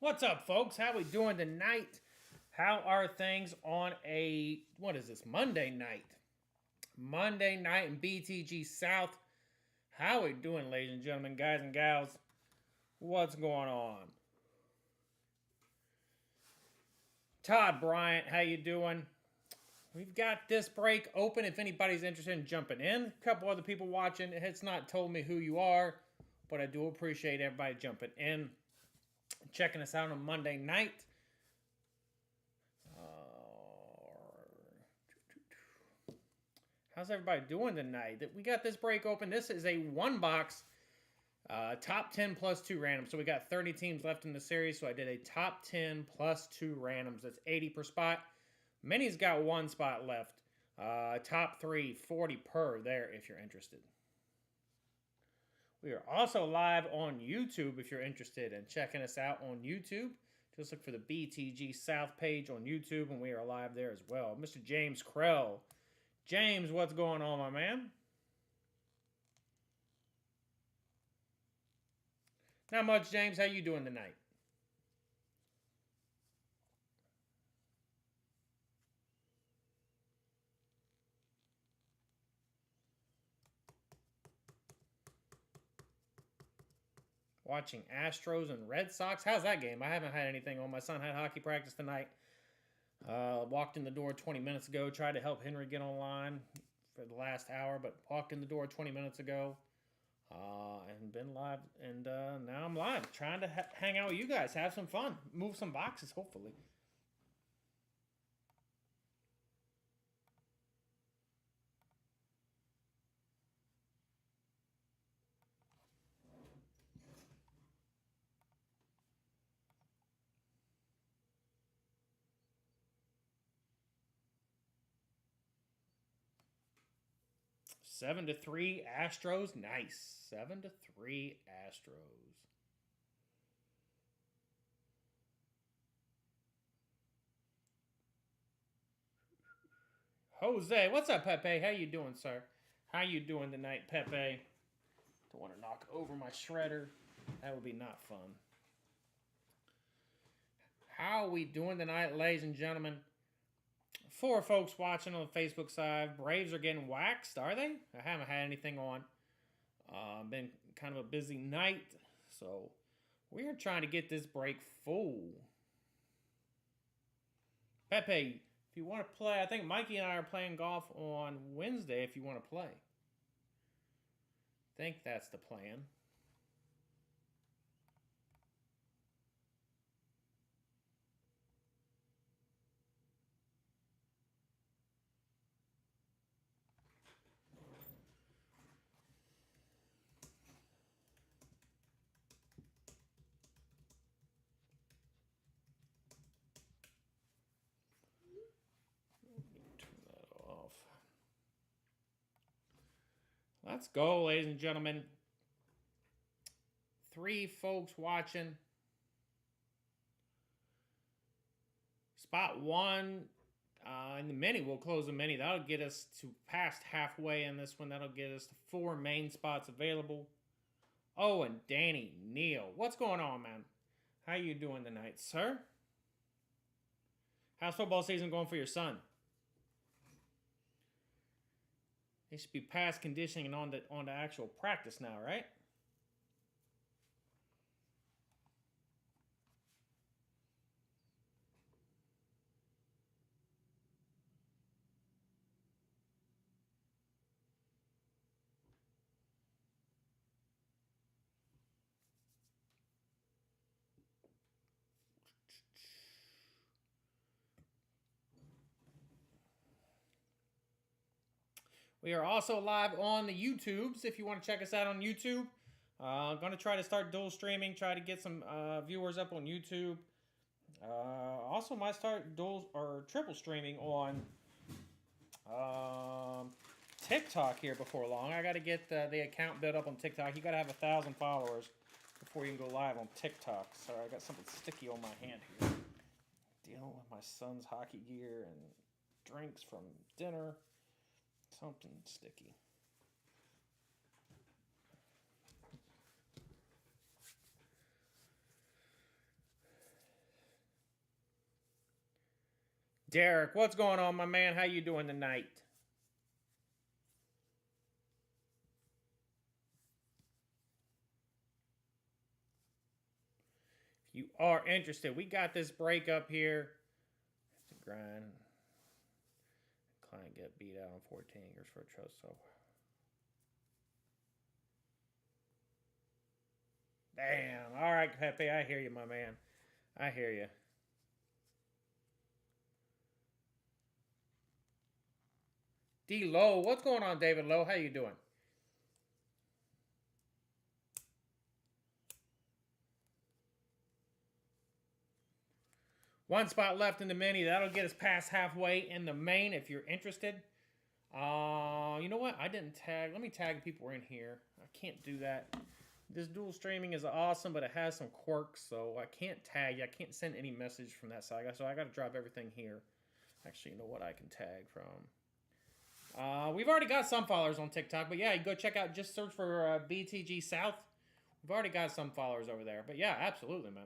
What's up, folks? How we doing tonight? How are things on a, what is this, Monday night? Monday night in BTG South. How we doing, ladies and gentlemen, guys and gals? What's going on? Todd Bryant, how you doing? We've got this break open if anybody's interested in jumping in. A couple other people watching. It's not told me who you are, but I do appreciate everybody jumping in, checking us out on Monday night. How's everybody doing tonight? We got this break open. This is a one box top 10 plus 2 randoms. So we got 30 teams left in the series. So I did a top 10 plus 2 randoms. That's 80 per spot. Many's got one spot left. Top 3, 40 per there if you're interested. We are also live on YouTube if you're interested in checking us out on YouTube. Just look for the BTG South page on YouTube, and we are live there as well. Mr. James Krell. James, what's going on, my man? Not much, James. How you doing tonight? Watching Astros and Red Sox. How's that game? I haven't had anything on. My son had hockey practice tonight. Walked in the door 20 minutes ago. Tried to help Henry get online for the last hour, but walked in the door 20 minutes ago. And been live. And now I'm live. Trying to hang out with you guys. Have some fun. Move some boxes, hopefully. Seven to 3 Astros. Nice. 7 to 3 Astros. Jose, what's up, Pepe? How you doing, sir? How you doing tonight, Pepe? Don't want to knock over my shredder. That would be not fun. How are we doing tonight, ladies and gentlemen? For folks watching on the Facebook side, Braves are getting waxed, are they? I haven't had anything on. Been kind of a busy night, so we are trying to get this break full. Pepe, if you want to play, I think Mikey and I are playing golf on Wednesday if you want to play. I think that's the plan. Let's go, ladies and gentlemen. 3 folks watching. Spot 1 in the mini. We'll close the mini. That'll get us to past halfway in this one. That'll get us to 4 main spots available. Oh, and Danny Neal. What's going on, man? How you doing tonight, sir? How's football season going for your son? They should be past conditioning and on to actual practice now, right? We are also live on the YouTubes if you want to check us out on YouTube. I'm going to try to start dual streaming, try to get some viewers up on YouTube. Also might start dual or triple streaming on TikTok here before long. I got to get the account built up on TikTok. You got to have 1,000 followers before you can go live on TikTok. Sorry, I got something sticky on my hand here. Dealing with my son's hockey gear and drinks from dinner. Something sticky. Derek, what's going on, my man? How you doing tonight? If you are interested, we got this break up here. Have to grind. Client get beat out on 14 acres for a trust. So, damn. All right, Pepe, I hear you, my man. I hear you. D Low, what's going on, David Lowe? How you doing? One spot left in the mini. That'll get us past halfway in the main if you're interested. You know what? I didn't tag. Let me tag people in here. I can't do that. This dual streaming is awesome, but it has some quirks, so I can't tag. I can't send any message from that side, so I got to drop everything here. Actually, you know what? I can tag from. We've already got some followers on TikTok, but yeah, you go check out. Just search for BTG South. We've already got some followers over there, but yeah, absolutely, man.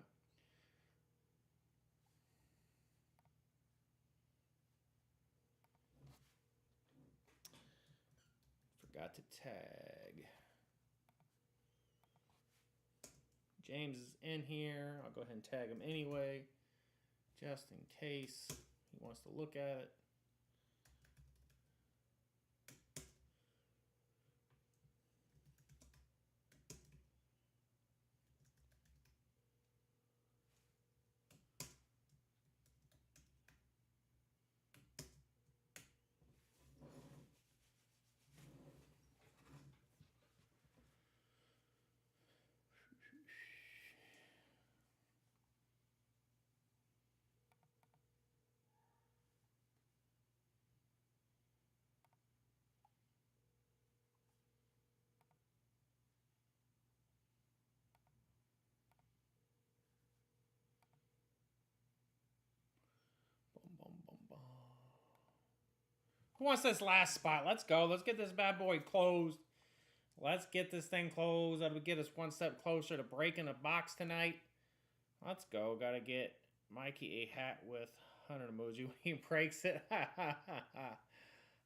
Forgot to tag. James is in here. I'll go ahead and tag him anyway, just in case he wants to look at it. Boom, boom, boom, boom. Who wants this last spot? Let's go. Let's get this bad boy closed. Let's get this thing closed. That'll get us one step closer to breaking the box tonight. Let's go. Gotta get Mikey a hat with 100 emoji when he breaks it.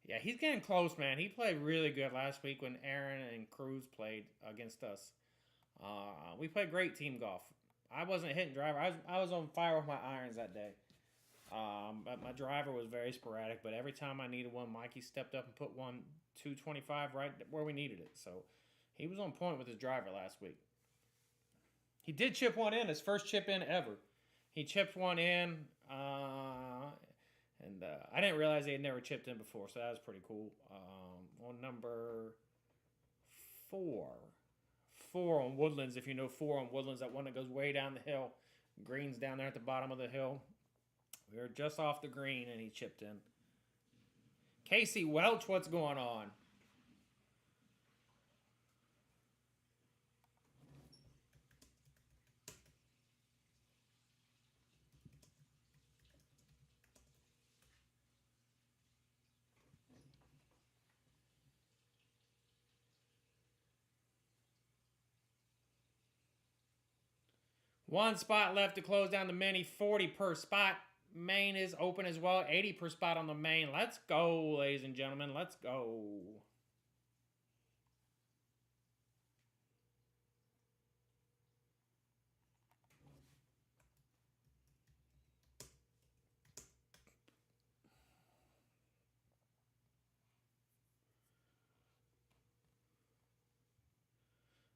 Yeah, he's getting close, man. He played really good last week when Aaron and Cruz played against us. We played great team golf. I wasn't hitting driver. I was on fire with my irons that day. But my driver was very sporadic. But every time I needed one, Mikey stepped up and put one 225 right where we needed it. So he was on point with his driver last week. He did chip one in, his first chip in ever. He chipped one in, and I didn't realize he had never chipped in before, so that was pretty cool. On number four, four on Woodlands, if you know four on Woodlands, that one that goes way down the hill, green's down there at the bottom of the hill. We were just off the green, and he chipped in. Casey Welch, what's going on? One spot left to close down the mini, 40 per spot. Main is open as well, 80 per spot on the main. Let's go, ladies and gentlemen. Let's go.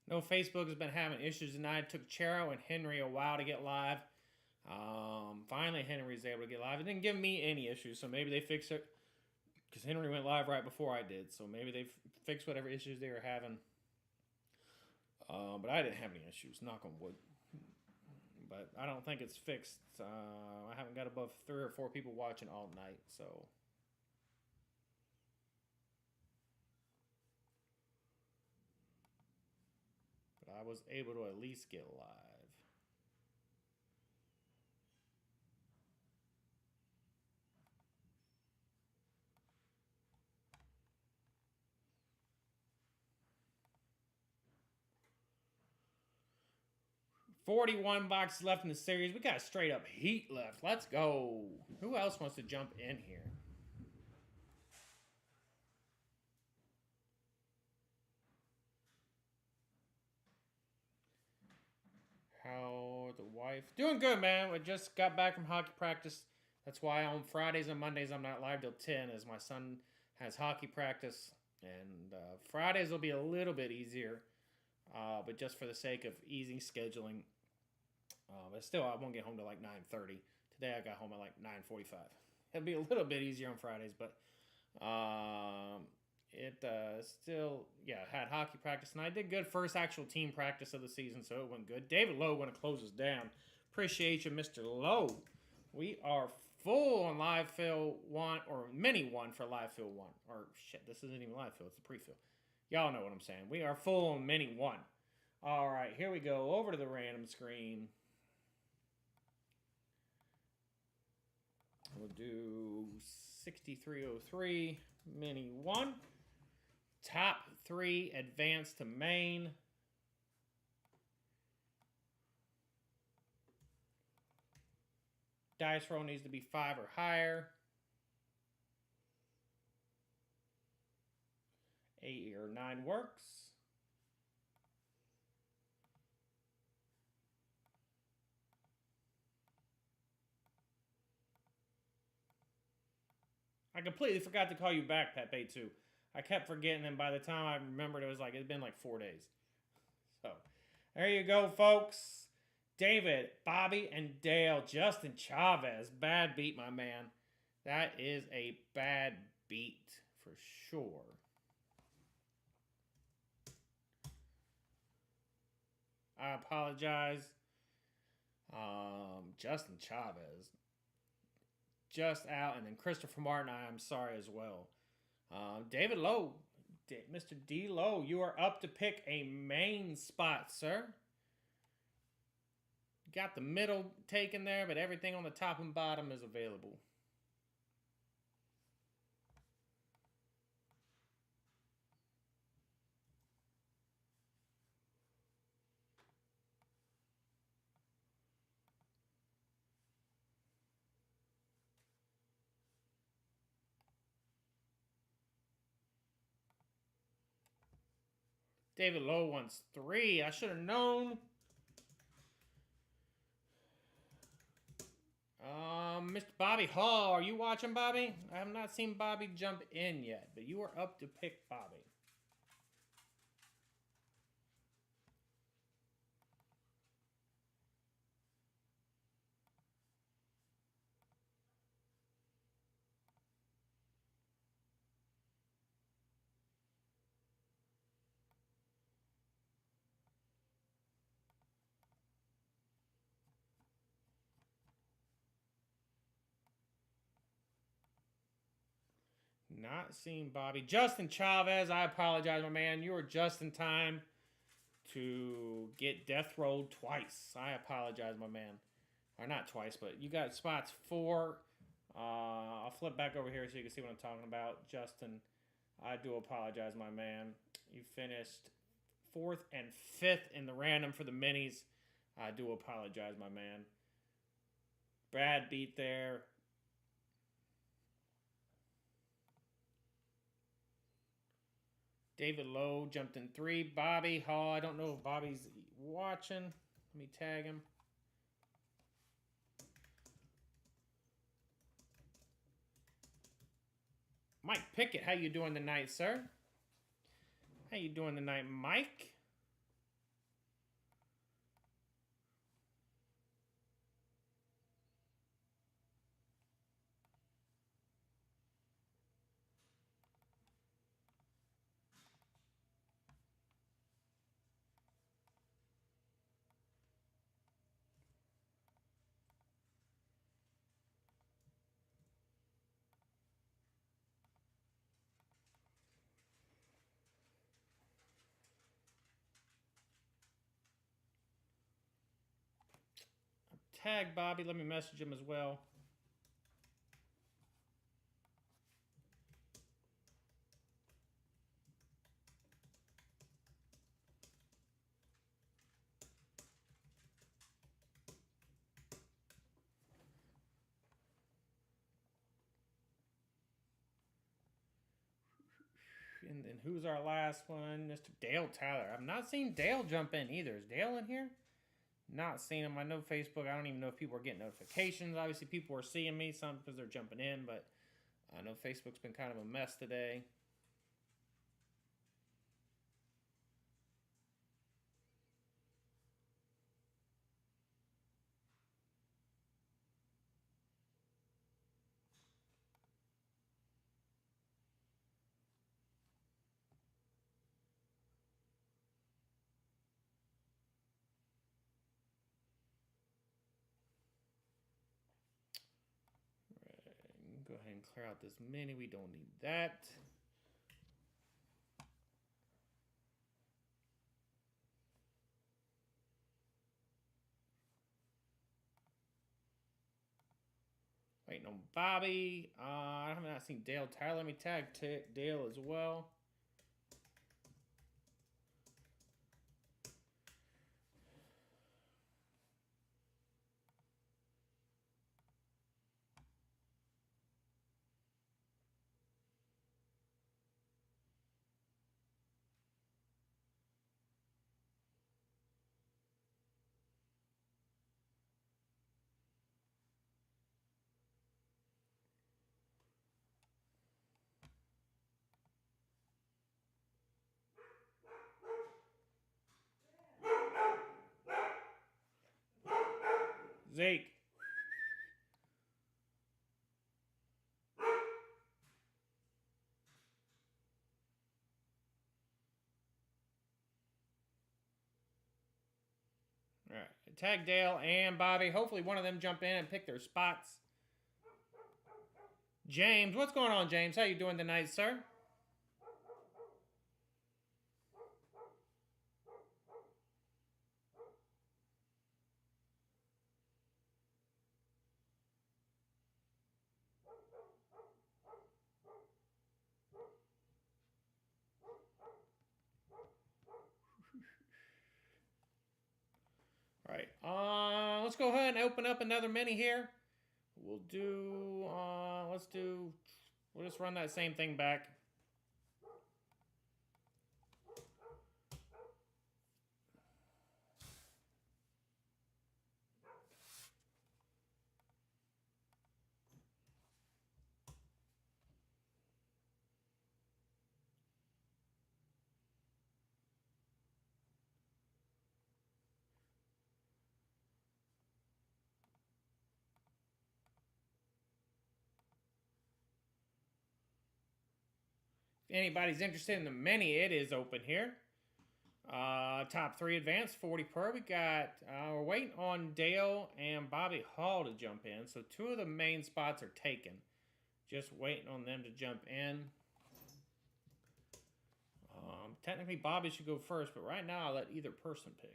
No, Facebook has been having issues tonight. It took Chero and Henry a while to get live. Finally, Henry's able to get live. It didn't give me any issues, so maybe they fixed it because Henry went live right before I did. So maybe they fixed whatever issues they were having. But I didn't have any issues. Knock on wood. But I don't think it's fixed. I haven't got above 3 or 4 people watching all night, so. But I was able to at least get live. 41 boxes left in the series. We got straight up heat left. Let's go. Who else wants to jump in here? How the wife? Doing good, man. We just got back from hockey practice. That's why on Fridays and Mondays I'm not live till 10 as my son has hockey practice. And Fridays will be a little bit easier. But just for the sake of easy scheduling. But still, I won't get home till like 9:30. Today I got home at like 9:45. It'll be a little bit easier on Fridays, but it still, yeah, had hockey practice, and I did good first actual team practice of the season, so it went good. David Lowe going to close us down. Appreciate you, Mr. Lowe. We are full on live fill 1, or mini 1 for live fill 1. Or shit, this isn't even live fill, it's a pre-fill. Y'all know what I'm saying. We are full on mini 1. All right, here we go. Over to the random screen. We'll do 6303 mini 1. Top 3 advance to main. Dice roll needs to be 5 or higher. 8 or 9 works. I completely forgot to call you back, Pepe, too. I kept forgetting, and by the time I remembered, it was like, it's been like 4 days. So, there you go, folks. David, Bobby, and Dale. Justin Chavez. Bad beat, my man. That is a bad beat, for sure. I apologize. Justin Chavez. Just out, and then Christopher Martin, I'm sorry as well. David Lowe, Mr. D. Lowe, you are up to pick a main spot, sir. Got the middle taken there, but everything on the top and bottom is available. David Lowe wants 3. I should have known. Mr. Bobby Hall, are you watching, Bobby? I have not seen Bobby jump in yet, but you are up to pick Bobby. Not seeing Bobby. Justin Chavez, I apologize, my man. You were just in time to get death rolled twice. I apologize, my man. Or not twice, but you got spots 4. I'll flip back over here so you can see what I'm talking about. Justin, I do apologize, my man. You finished 4th and 5th in the random for the minis. I do apologize, my man. Brad beat there. David Lowe jumped in 3. Bobby Hall. I don't know if Bobby's watching. Let me tag him. Mike Pickett, how you doing tonight, sir? How you doing tonight, Mike? Tag Bobby. Let me message him as well. And then who's our last one? Mr. Dale Tyler. I've not seen Dale jump in either. Is Dale in here? Not seeing him. I know Facebook. I don't even know if people are getting notifications. Obviously, people are seeing me, some because they're jumping in, but I know Facebook's been kind of a mess today. Go ahead and clear out this mini. We don't need that. Waiting on Bobby. I have not seen Dale Tyler. Let me tag Dale as well. Zeke. All right. Tag Dale and Bobby. Hopefully one of them jump in and pick their spots. James. What's going on, James? How you doing tonight, sir? All right. Let's go ahead and open up another mini here. We'll do, we'll just run that same thing back. If anybody's interested in the mini, it is open here. Top 3 advanced, 40 per. We got, we're waiting on Dale and Bobby Hall to jump in. So 2 of the main spots are taken. Just waiting on them to jump in. Technically, Bobby should go first, but right now I'll let either person pick.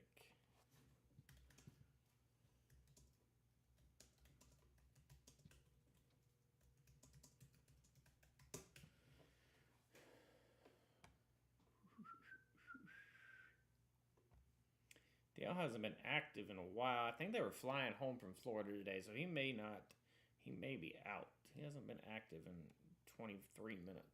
Dale hasn't been active in a while. I think they were flying home from Florida today, so he may be out. He hasn't been active in 23 minutes.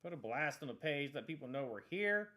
Put a blast on the page, let people know we're here.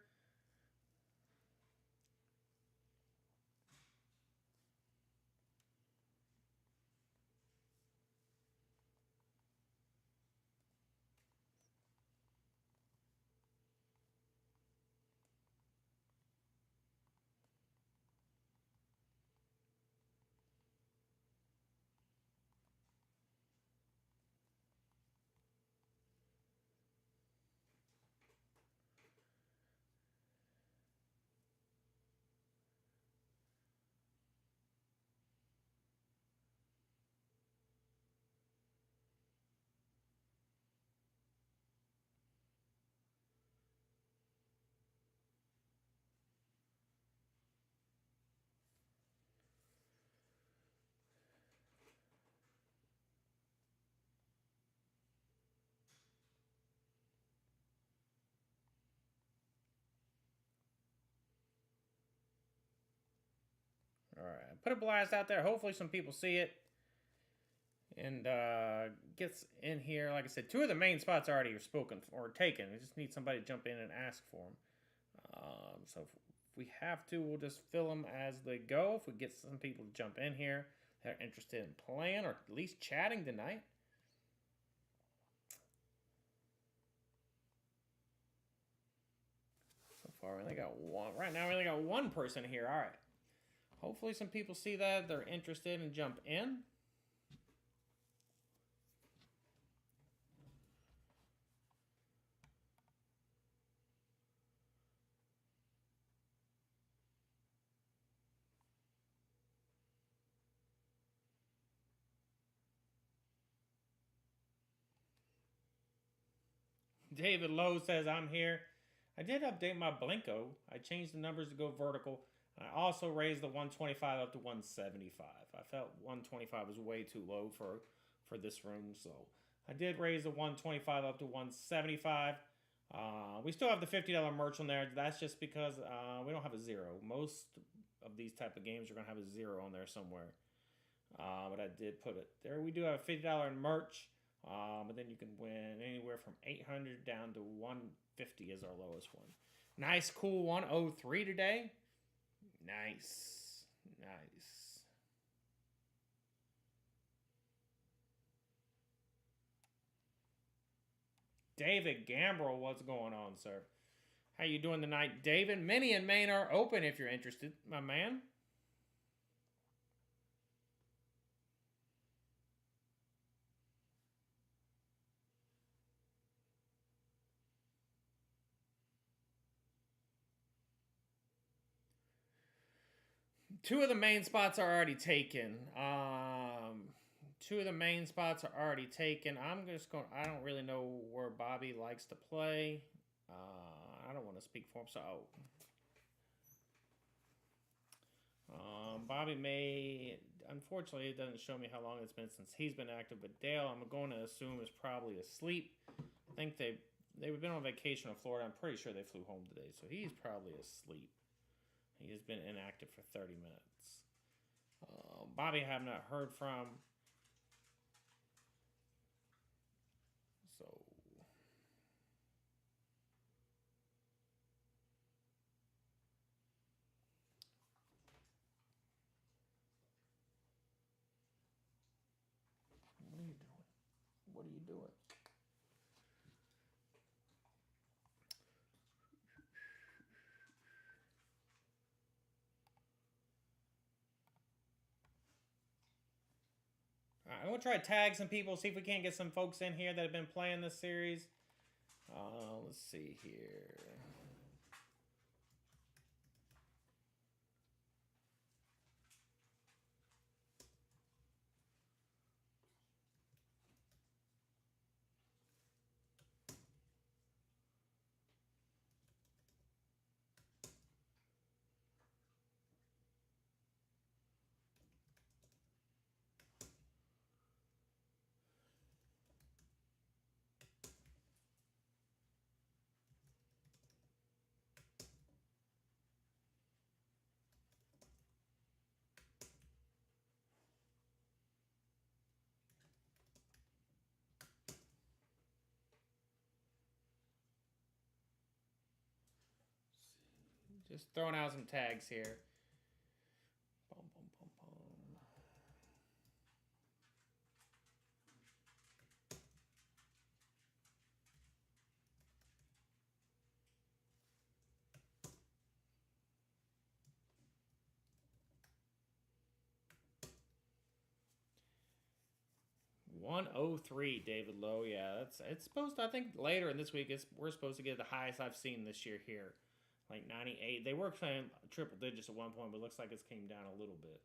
put a blast out there. Hopefully some people see it and gets in here. Like I said, 2 of the main spots already are spoken or taken. We just need somebody to jump in and ask for them. So if we have to, we'll just fill them as they go. If we get some people to jump in here that are interested in playing or at least chatting tonight. So far, we only got one. Right now, we only got one person here. All right. Hopefully some people see that. They're interested and jump in. David Lowe says, I'm here. I did update my Blinko. I changed the numbers to go vertical. I also raised the 125 up to 175. I felt 125 was way too low for this room, so I did raise the 125 up to 175. We still have the $50 merch on there. That's just because we don't have a zero. Most of these type of games are going to have a zero on there somewhere. But I did put it there. We do have a $50 in merch. But then you can win anywhere from 800 down to 150 is our lowest one. Nice, cool 103 today. Nice. David Gambrel, what's going on, sir? How you doing tonight, David? Mini and main are open if you're interested, my man. Two of the main spots are already taken. Two of the main spots are already taken. I'm just going. I don't really know where Bobby likes to play. I don't want to speak for him, so. Bobby may. Unfortunately, it doesn't show me how long it's been since he's been active. But Dale, I'm going to assume, is probably asleep. I think they've been on vacation in Florida. I'm pretty sure they flew home today, so he's probably asleep. He has been inactive for 30 minutes. Bobby, I have not heard from. So. What are you doing? What are you doing? I'm going to try to tag some people, see if we can't get some folks in here that have been playing this series. Let's see here. Just throwing out some tags here. Boom, boom, boom, boom. $103, David Lowe. Yeah, it's supposed to, I think later in this week we're supposed to get the highest I've seen this year here. Like 98. They were saying triple digits at one point, but it looks like it's came down a little bit.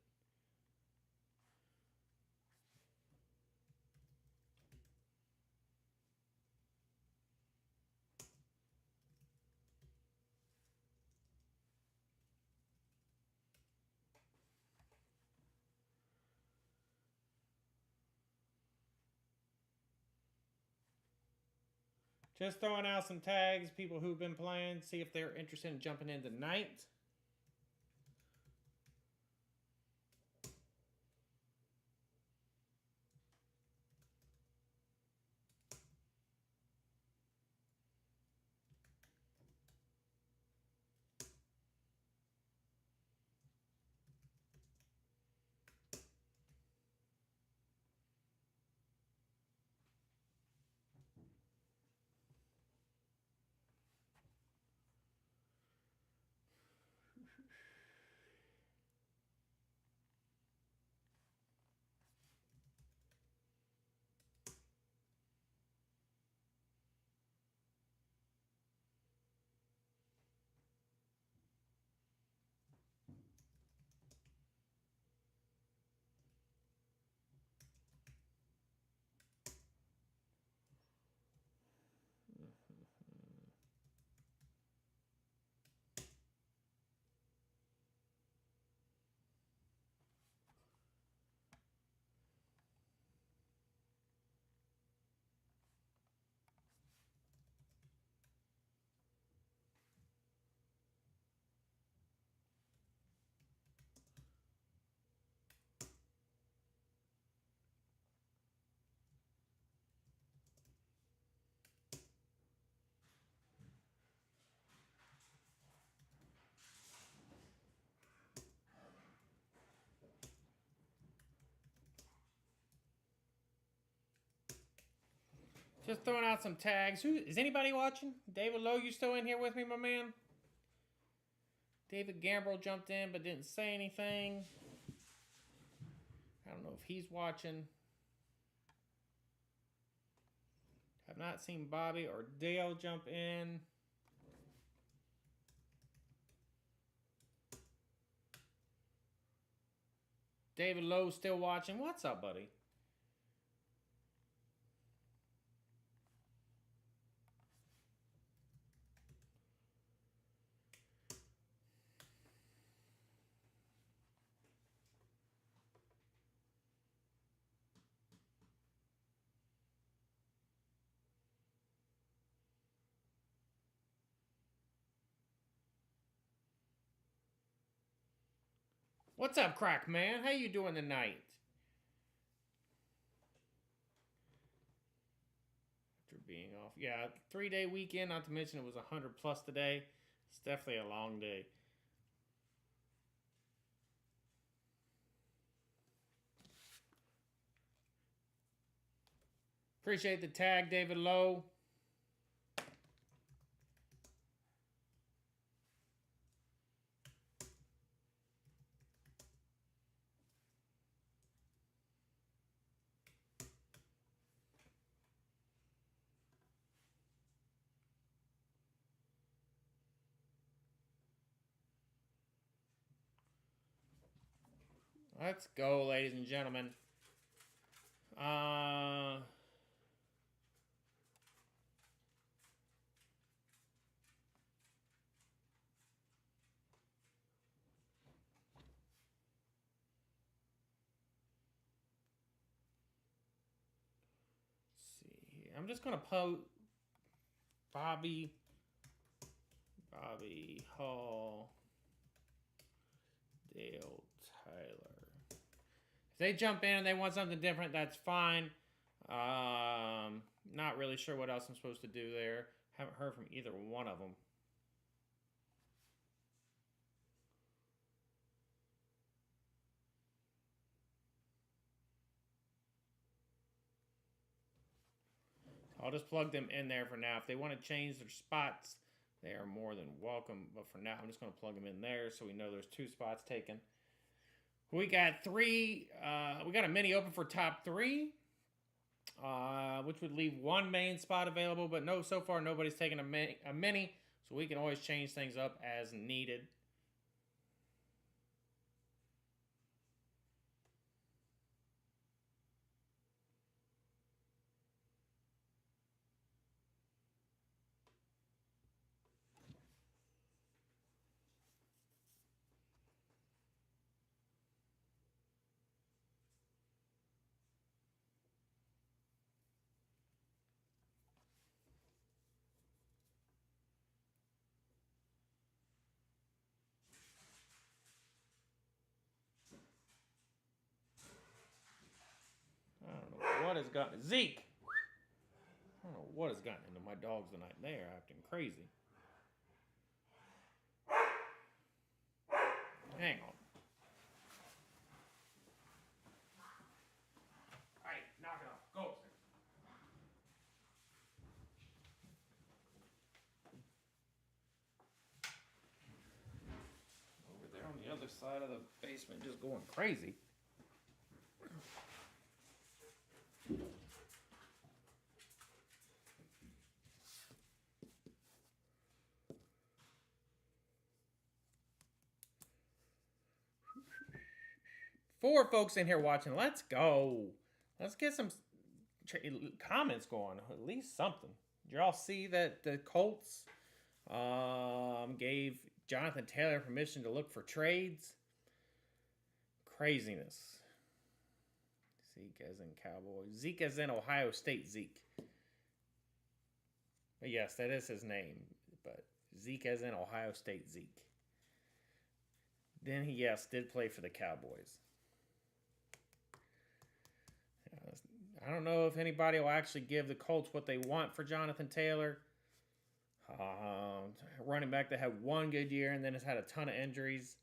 Just throwing out some tags, people who've been playing, see if they're interested in jumping in tonight. Just throwing out some tags. Who is anybody watching? David Lowe, you still in here with me, my man? David Gambrell jumped in but didn't say anything. I don't know if he's watching. Have not seen Bobby or Dale jump in. David Lowe still watching. What's up, buddy? What's up, Crack Man? How you doing tonight? After being off. Yeah, 3-day weekend, not to mention it was 100 plus today. It's definitely a long day. Appreciate the tag, David Lowe. Let's go, ladies and gentlemen. See here. I'm just gonna post Bobby Hall, Dale Tyler. If they jump in and they want something different, that's fine. Not really sure what else I'm supposed to do there. Haven't heard from either one of them. I'll just plug them in there for now. If they want to change their spots, they are more than welcome. But for now, I'm just going to plug them in there so we know there's 2 spots taken. We got 3. We got a mini open for top 3, which would leave 1 main spot available. But no, so far nobody's taken a mini, so we can always change things up as needed. I don't know what has gotten Zeke. I don't know what has gotten into my dogs tonight. They are acting crazy. Hang on. Alright, knock it off. Go upstairs. Over there on the other side of the basement, just going crazy. Four folks in here watching. Let's go. Let's get some comments going. At least something. Did y'all see that the Colts gave Jonathan Taylor permission to look for trades? Craziness. Zeke as in Cowboys. Zeke as in Ohio State Zeke. But yes, that is his name. But Zeke as in Ohio State Zeke. Then he, yes, did play for the Cowboys. I don't know if anybody will actually give the Colts what they want for Jonathan Taylor. Running back that had 1 good year and then has had a ton of injuries.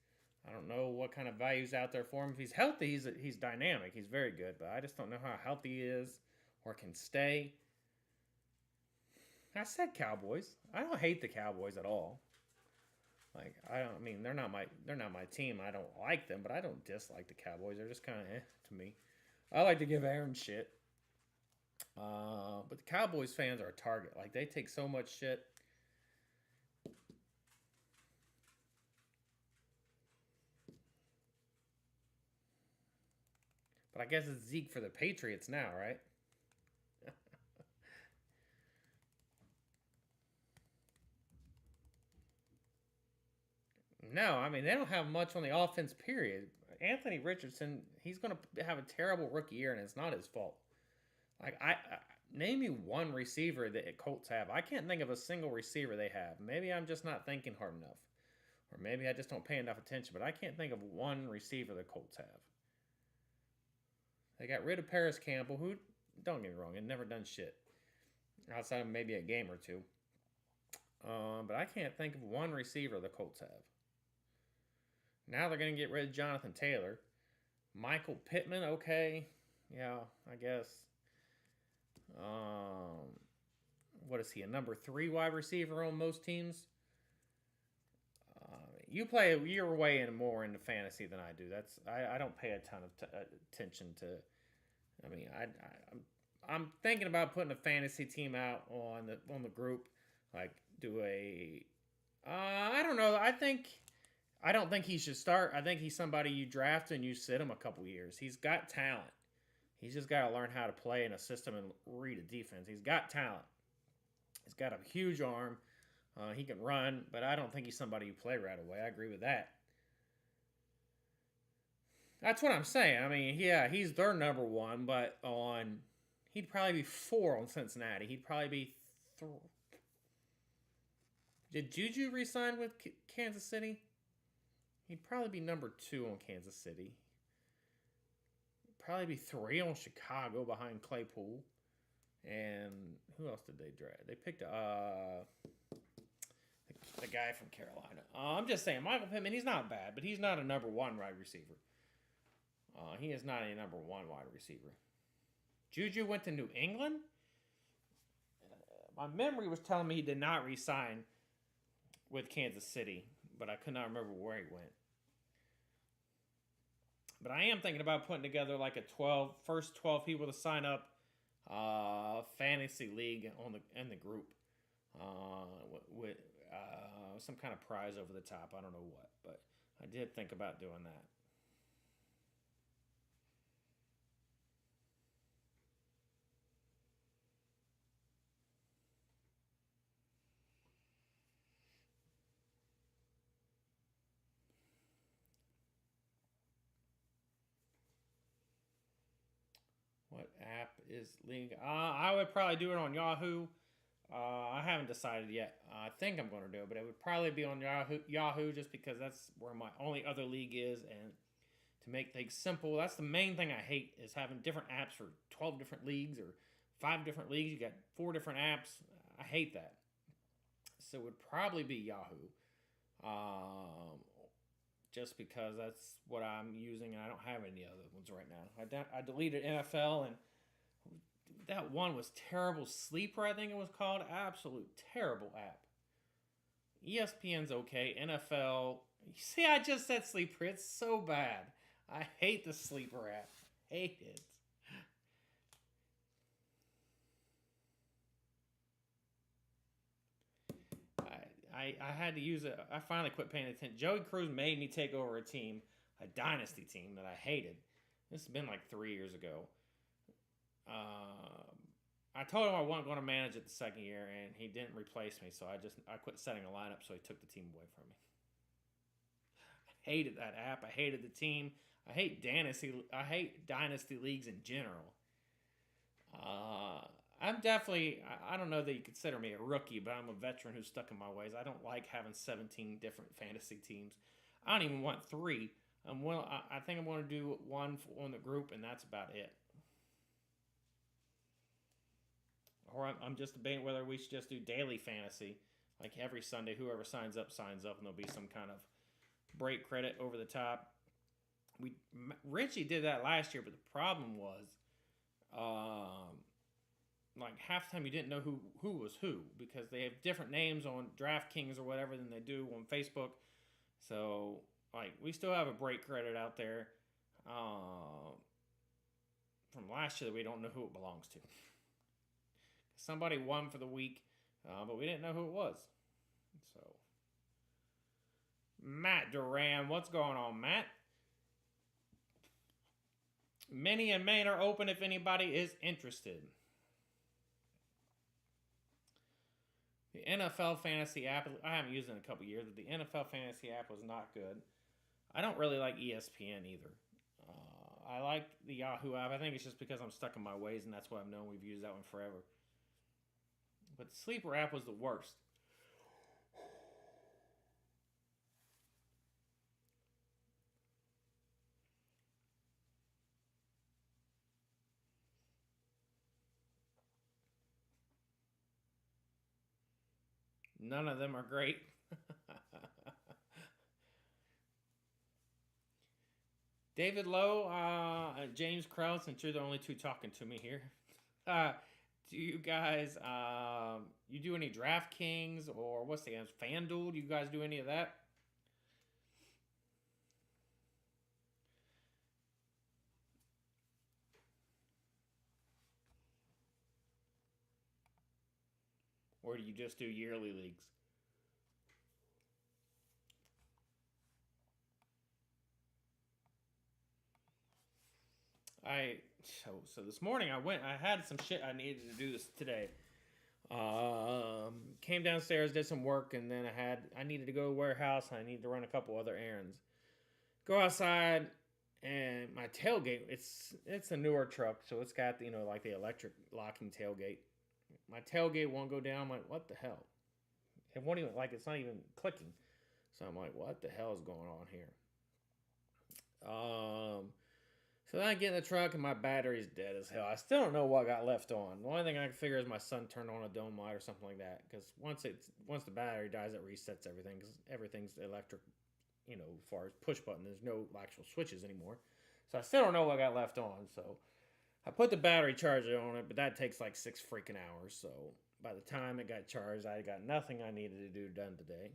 I don't know what kind of value's out there for him. If he's healthy, he's dynamic. He's very good, but I just don't know how healthy he is or can stay. I said Cowboys. I don't hate the Cowboys at all. Like I don't I mean they're not my team. I don't like them, but I don't dislike the Cowboys. They're just kind of to me. I like to give Aaron shit. But the Cowboys fans are a target. Like they take so much shit. But I guess it's Zeke for the Patriots now, right? No, I mean they don't have much on the offense. Period. Anthony Richardson, he's going to have a terrible rookie year, and it's not his fault. Like name me one receiver that Colts have. I can't think of a single receiver they have. Maybe I'm just not thinking hard enough, or maybe I just don't pay enough attention. But I can't think of one receiver the Colts have. They got rid of Paris Campbell, who, don't get me wrong, had never done shit outside of maybe a game or two. But I can't think of one receiver the Colts have. Now they're going to get rid of Jonathan Taylor. Michael Pittman, okay. Yeah, I guess. Um, what is he, a number 3 wide receiver on most teams? You play you're way in more into fantasy than I do. I don't pay a ton of attention to. I mean, I'm thinking about putting a fantasy team out on the group, like do a. I don't know. I don't think he should start. I think he's somebody you draft and you sit him a couple years. He's got talent. He's just got to learn how to play in a system and read a defense. He's got talent. He's got a huge arm. He can run, but I don't think he's somebody you play right away. I agree with that. That's what I'm saying. I mean, yeah, he's their number 1, but he'd probably be 4 on Cincinnati. He'd probably be. Did Juju resign with Kansas City? He'd probably be number 2 on Kansas City. Probably be 3 on Chicago behind Claypool. And who else did they draft? They picked the guy from Carolina. I'm just saying, Michael Pittman, he's not bad, but he's not a number 1 wide receiver. He is not a number 1 wide receiver. Juju went to New England? My memory was telling me he did not re-sign with Kansas City, but I could not remember where he went. But I am thinking about putting together like a first 12 people to sign up fantasy league in the group with some kind of prize over the top. I don't know what, but I did think about doing that. What app is league? I would probably do it on Yahoo. I haven't decided yet. I think I'm going to do it, but it would probably be on Yahoo just because that's where my only other league is. And to make things simple, that's the main thing I hate is having different apps for 12 different leagues or 5 different leagues. You got 4 different apps. I hate that. So it would probably be Yahoo. Just because that's what I'm using and I don't have any other ones right now. I deleted NFL and that one was terrible. Sleeper, I think it was called. Absolute terrible app. ESPN's okay. NFL. You see, I just said Sleeper. It's so bad. I hate the Sleeper app. Hate it. I had to use it. I finally quit paying attention. Joey Cruz made me take over a dynasty team that I hated. This has been like 3 years ago. I told him I wasn't going to manage it the second year, and he didn't replace me. So I quit setting a lineup. So he took the team away from me. I hated that app. I hated the team. I hate dynasty leagues in general. I'm definitely. I don't know that you consider me a rookie, but I'm a veteran who's stuck in my ways. I don't like having 17 different fantasy teams. I don't even want 3. I think I'm going to do 1 on the group, and that's about it. Or I'm just debating whether we should just do daily fantasy. Like every Sunday, whoever signs up, and there'll be some kind of break credit over the top. Richie did that last year, but the problem was like half the time you didn't know who was who because they have different names on DraftKings or whatever than they do on Facebook. So like we still have a break credit out there from last year that we don't know who it belongs to. Somebody won for the week, but we didn't know who it was. So Matt Duran, what's going on, Matt? Many and main are open if anybody is interested. The NFL Fantasy app, I haven't used it in a couple years, but the NFL Fantasy app was not good. I don't really like ESPN either. I like the Yahoo app. I think it's just because I'm stuck in my ways, and that's what I've known. We've used that one forever. But the Sleeper app was the worst. None of them are great. David Lowe, James Krause, since you're the only two talking to me here. Do you guys, you do any DraftKings or what's the answer? FanDuel? Do you guys do any of that? Or do you just do yearly leagues? So this morning I had some shit I needed to do this today. Came downstairs, did some work, and then I needed to go to the warehouse. And I needed to run a couple other errands. Go outside, and my tailgate. It's a newer truck, so it's got like the electric locking tailgate. My tailgate won't go down. I'm like, what the hell? It won't even it's not even clicking. So I'm like, what the hell is going on here? So then I get in the truck and my battery's dead as hell. I still don't know what got left on. The only thing I can figure is my son turned on a dome light or something like that. Because once the battery dies, it resets everything. Because everything's electric, as far as push button. There's no actual switches anymore. So I still don't know what got left on. So I put the battery charger on it, but that takes like 6 freaking hours. So by the time it got charged, I got nothing I needed to do done today.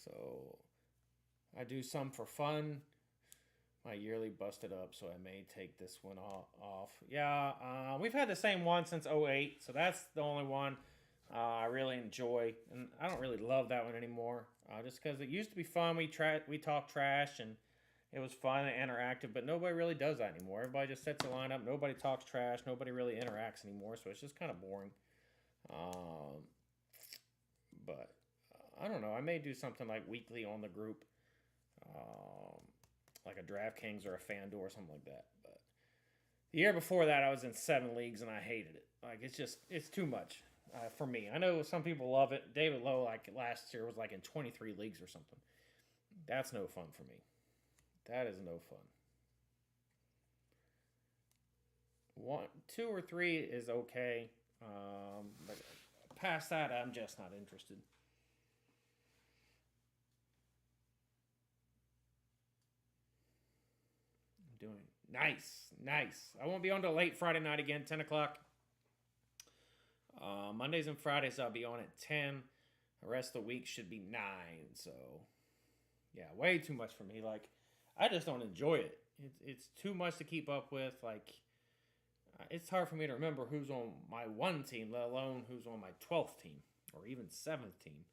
So I do some for fun. My yearly busted up, so I may take this one off. Yeah, we've had the same one since 08, so that's the only one I really enjoy. And I don't really love that one anymore, just because it used to be fun. We talked trash, and it was fun and interactive, but nobody really does that anymore. Everybody just sets a lineup. Nobody talks trash. Nobody really interacts anymore, so it's just kind of boring. But I don't know. I may do something like weekly on the group. Like a DraftKings or a FanDuel or something like that. But the year before that, I was in 7 leagues and I hated it. Like it's too much for me. I know some people love it. David Lowe, like last year, was like in 23 leagues or something. That's no fun for me. That is no fun. 2 or 3 is okay, but past that, I'm just not interested. Doing nice. I won't be on till late Friday night again, 10 o'clock. Mondays and Fridays I'll be on at 10. The rest of the week should be 9. So yeah, way too much for me. Like I just don't enjoy it. It's too much to keep up with. Like it's hard for me to remember who's on my 1 team, let alone who's on my 12th team or even 7th team.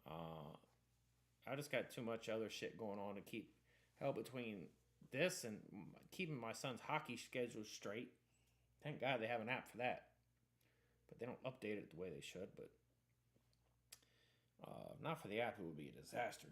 I just got too much other shit going on to keep held between this and keeping my son's hockey schedule straight. Thank God they have an app for that, but they don't update it the way they should. But not for the app, it would be a disaster.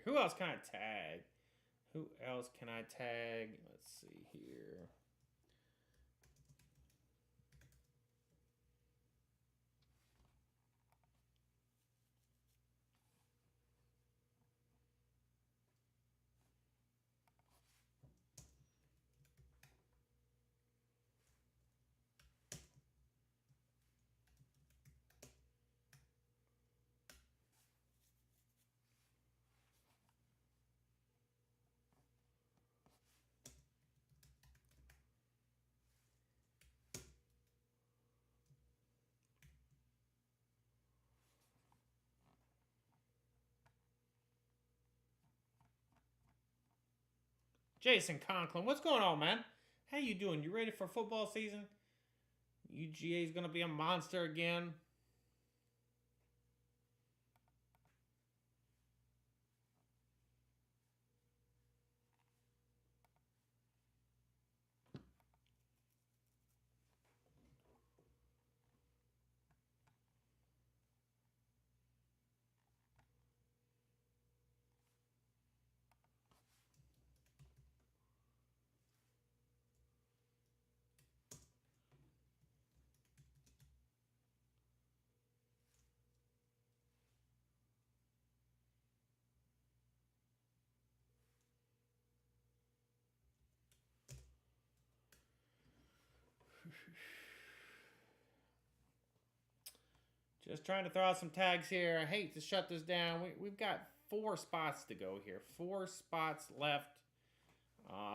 Who else can I tag? Who else can I tag? Let's see here. Jason Conklin, what's going on, man? How you doing? You ready for football season? UGA is gonna be a monster again. Just trying to throw out some tags here. I hate to shut this down. We've got 4 spots to go here. 4 spots left.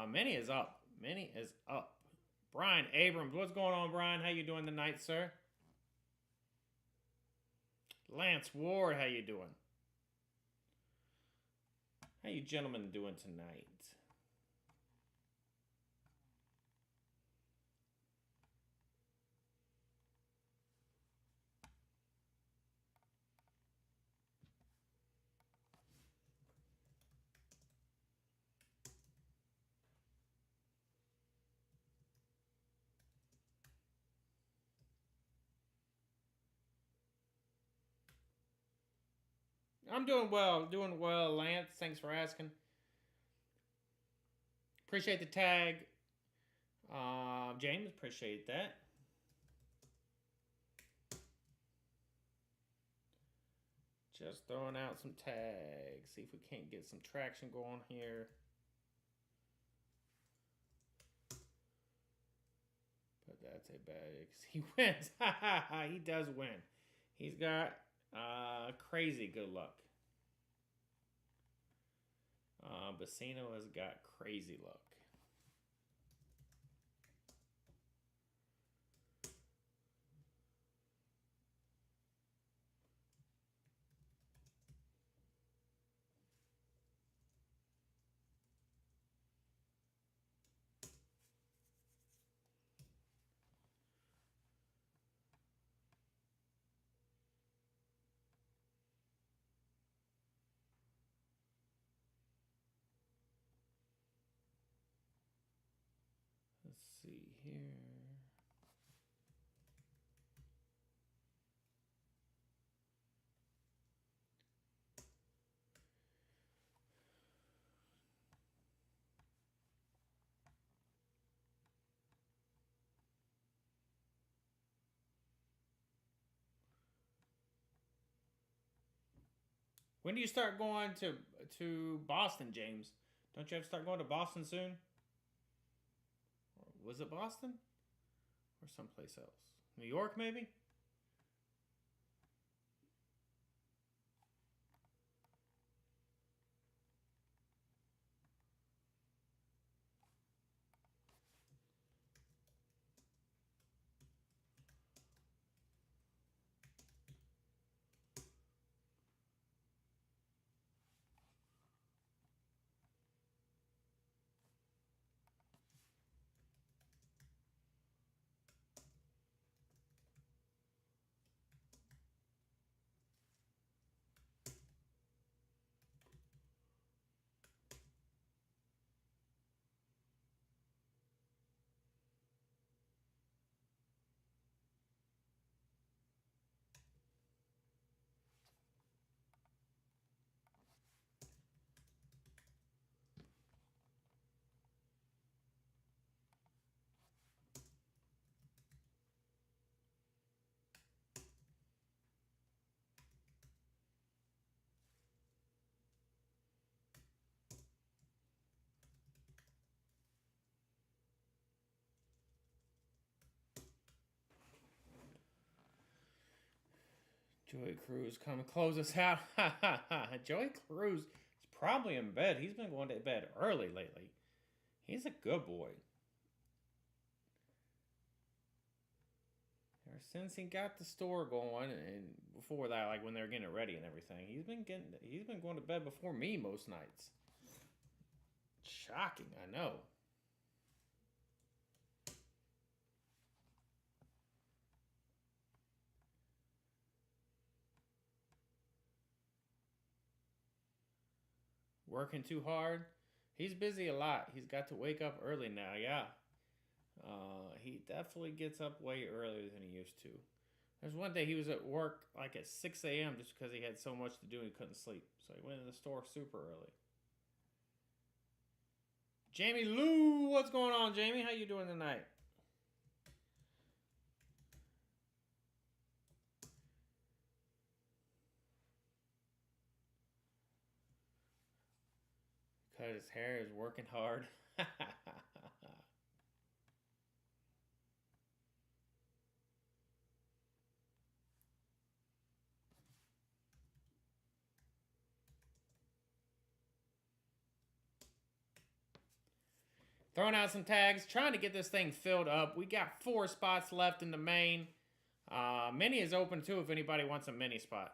Many is up. Many is up. Brian Abrams, what's going on, Brian? How you doing tonight, sir? Lance Ward, how you doing? How you gentlemen doing tonight? I'm doing well, Lance. Thanks for asking. Appreciate the tag. James, appreciate that. Just throwing out some tags. See if we can't get some traction going here. But that's a bad because he wins. He does win. He's got crazy good luck. Bassino has got crazy luck. Let's see here. When do you start going to Boston, James? Don't you have to start going to Boston soon? Or was it Boston? Or someplace else? New York, maybe? Joey Cruz, come close us out. Joey Cruz is probably in bed. He's been going to bed early lately. He's a good boy. Ever since he got the store going, and before that, like when they were getting it ready and everything, he's been going to bed before me most nights. Shocking, I know. Working too hard. He's busy a lot. He's got to wake up early now. Yeah, he definitely gets up way earlier than he used to. There's one day he was at work like at 6 a.m. just because he had so much to do and he couldn't sleep. So he went to the store super early. Jamie Lou, what's going on, Jamie? How you doing tonight? Cut his hair, is working hard. Throwing out some tags, trying to get this thing filled up. We got 4 spots left in the main. Mini is open too if anybody wants a mini spot.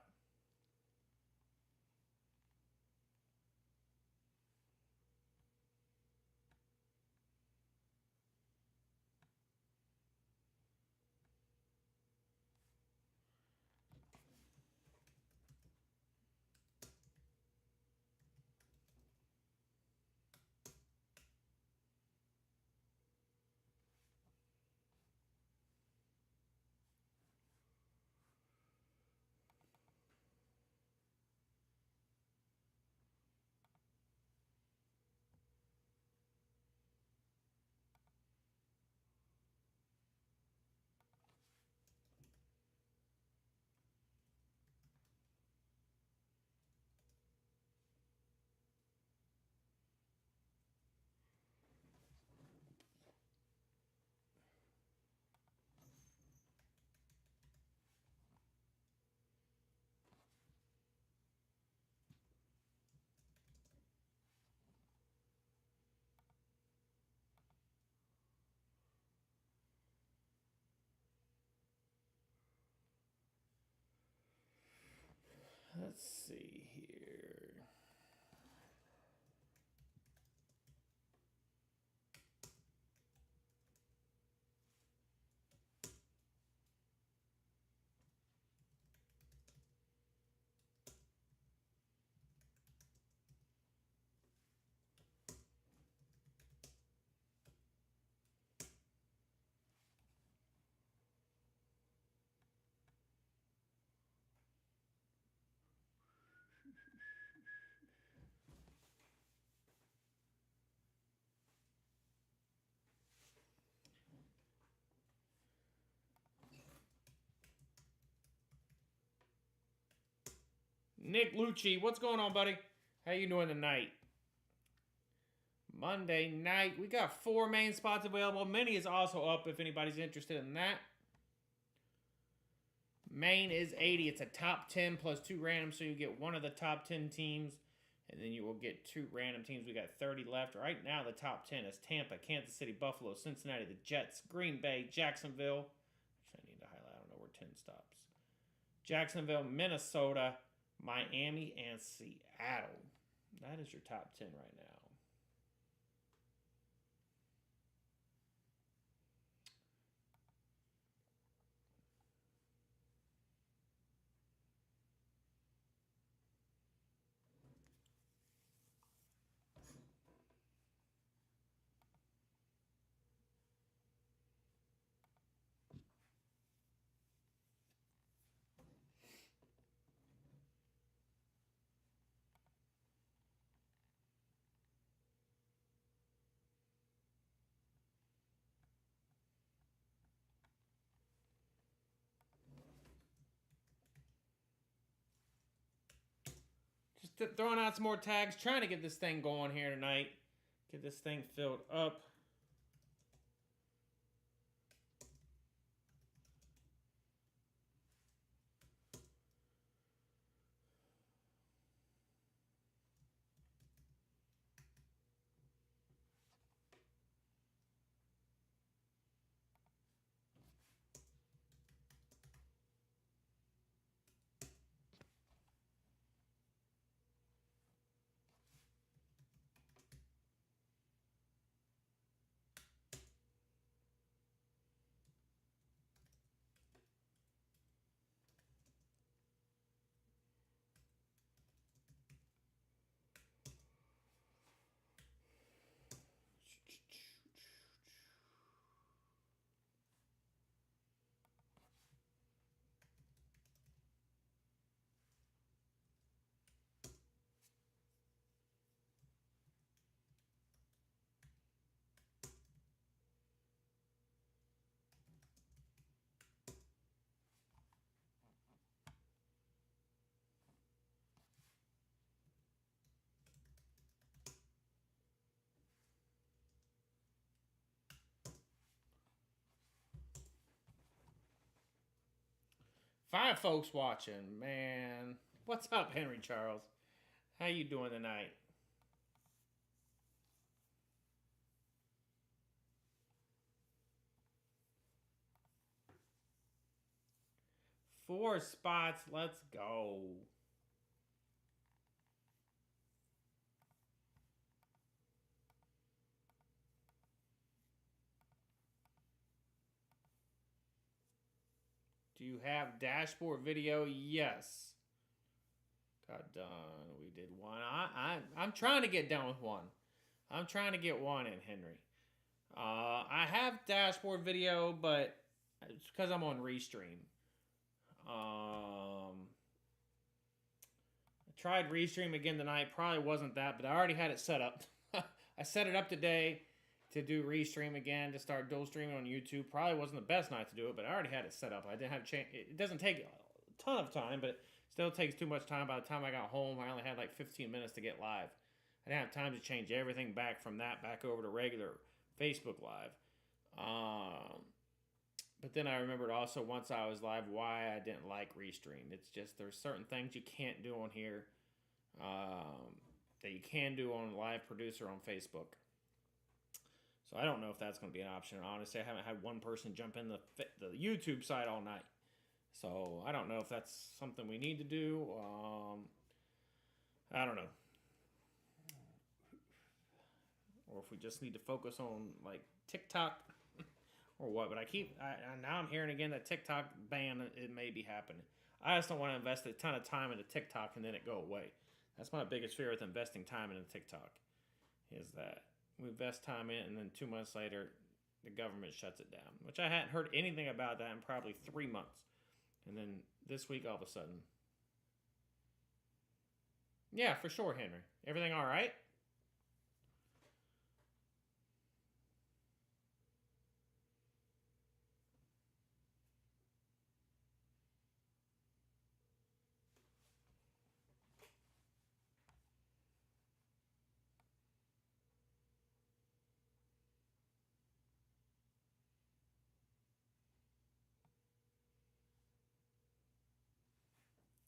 Let's see here. Nick Lucci, what's going on, buddy? How you doing tonight? Monday night, we got 4 main spots available. Mini is also up if anybody's interested in that. Main is 80. It's a top 10 plus 2 random, so you get one of the top 10 teams, and then you will get 2 random teams. We got 30 left. Right now, the top 10 is Tampa, Kansas City, Buffalo, Cincinnati, the Jets, Green Bay, Jacksonville. Actually, I need to highlight. I don't know where 10 stops. Jacksonville, Minnesota, Miami, and Seattle. That is your top 10 right now. Just throwing out some more tags, trying to get this thing going here tonight. Get this thing filled up. 5 folks watching, man. What's up, Henry Charles? How you doing tonight? Four spots. Let's go. Do you have dashboard video? Yes. Got done. We did one. I'm trying to get done with one. I'm trying to get one in, Henry. I have dashboard video, but it's because I'm on Restream. I tried Restream again tonight. Probably wasn't that, but I already had it set up. I set it up today to do Restream again, to start dual streaming on YouTube. Probably wasn't the best night to do it, but I already had it set up. I didn't have change. It doesn't take a ton of time, but it still takes too much time. By the time I got home, I only had like 15 minutes to get live. I didn't have time to change everything back from that back over to regular Facebook Live. But then I remembered also once I was live why I didn't like Restream. It's just there's certain things you can't do on here that you can do on Live Producer on Facebook. So I don't know if that's going to be an option. Honestly, I haven't had one person jump in the YouTube side all night. So I don't know if that's something we need to do. I don't know. Or if we just need to focus on like TikTok or what. But now I'm hearing again that TikTok ban, it may be happening. I just don't want to invest a ton of time into TikTok and then it go away. That's my biggest fear with investing time into TikTok, is that we invest time in it and then 2 months later the government shuts it down, which I hadn't heard anything about that in probably 3 months. And then this week all of a sudden. Yeah, for sure, Henry. Everything all right?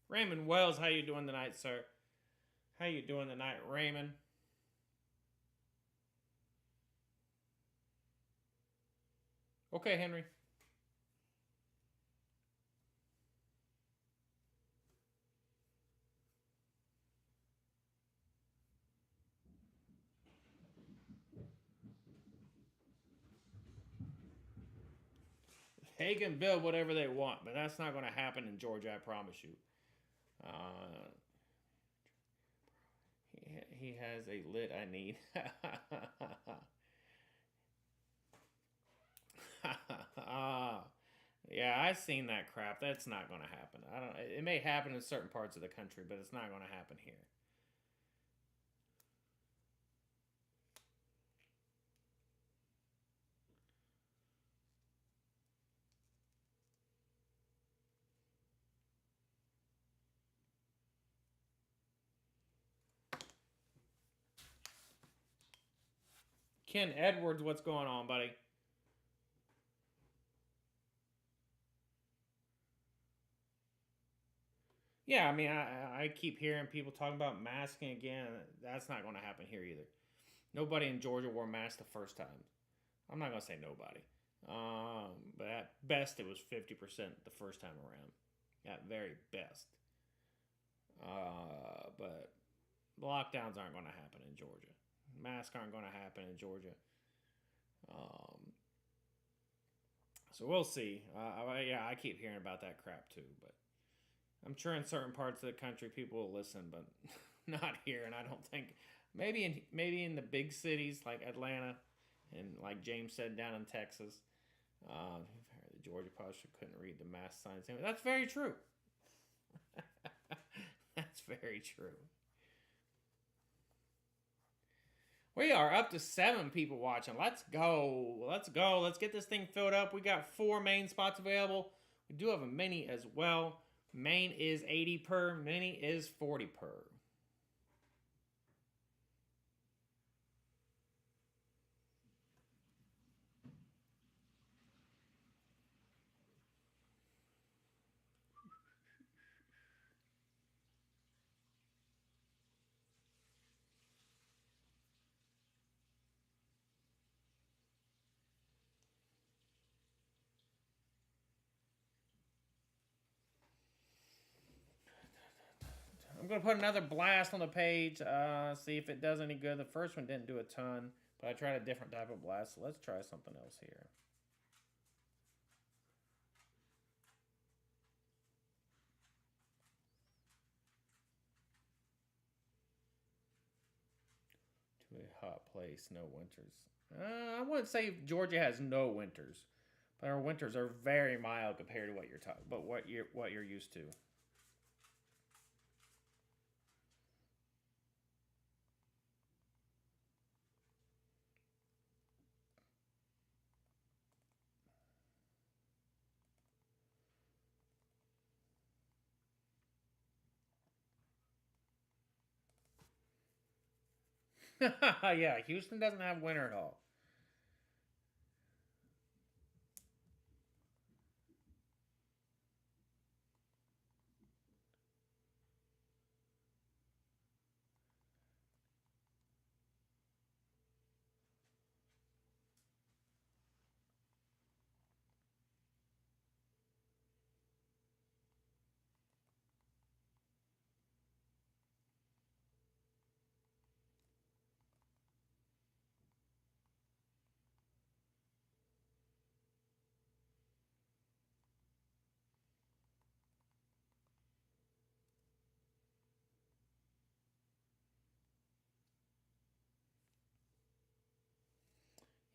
Raymond Wells, how you doing tonight, sir? How you doing tonight, Raymond? Okay, Henry. They can build whatever they want, but that's not going to happen in Georgia, I promise you. He has a lit I need. Yeah, I've seen that crap. That's not going to happen. I don't. It may happen in certain parts of the country, but it's not going to happen here. Ken Edwards, what's going on, buddy? Yeah, I mean, I keep hearing people talking about masking again. That's not going to happen here either. Nobody in Georgia wore masks the first time. I'm not going to say nobody. But at best, it was 50% the first time around. At very best. But lockdowns aren't going to happen in Georgia. Masks aren't going to happen in Georgia. So we'll see. Yeah, I keep hearing about that crap too. But I'm sure in certain parts of the country people will listen, but not here. And I don't think maybe in the big cities like Atlanta and like James said down in Texas, the Georgia Post couldn't read the mask signs. That's very true. That's very true. We are up to 7 people watching. Let's go. Let's go. Let's get this thing filled up. We got 4 main spots available. We do have a mini as well. Main is 80 per. Mini is 40 per. I'm going to put another blast on the page. See if it does any good. The first one didn't do a ton, but I tried a different type of blast. So let's try something else here. To a hot place, no winters. I wouldn't say Georgia has no winters, but our winters are very mild compared to what you're talking, but what you're used to. Yeah, Houston doesn't have winter at all.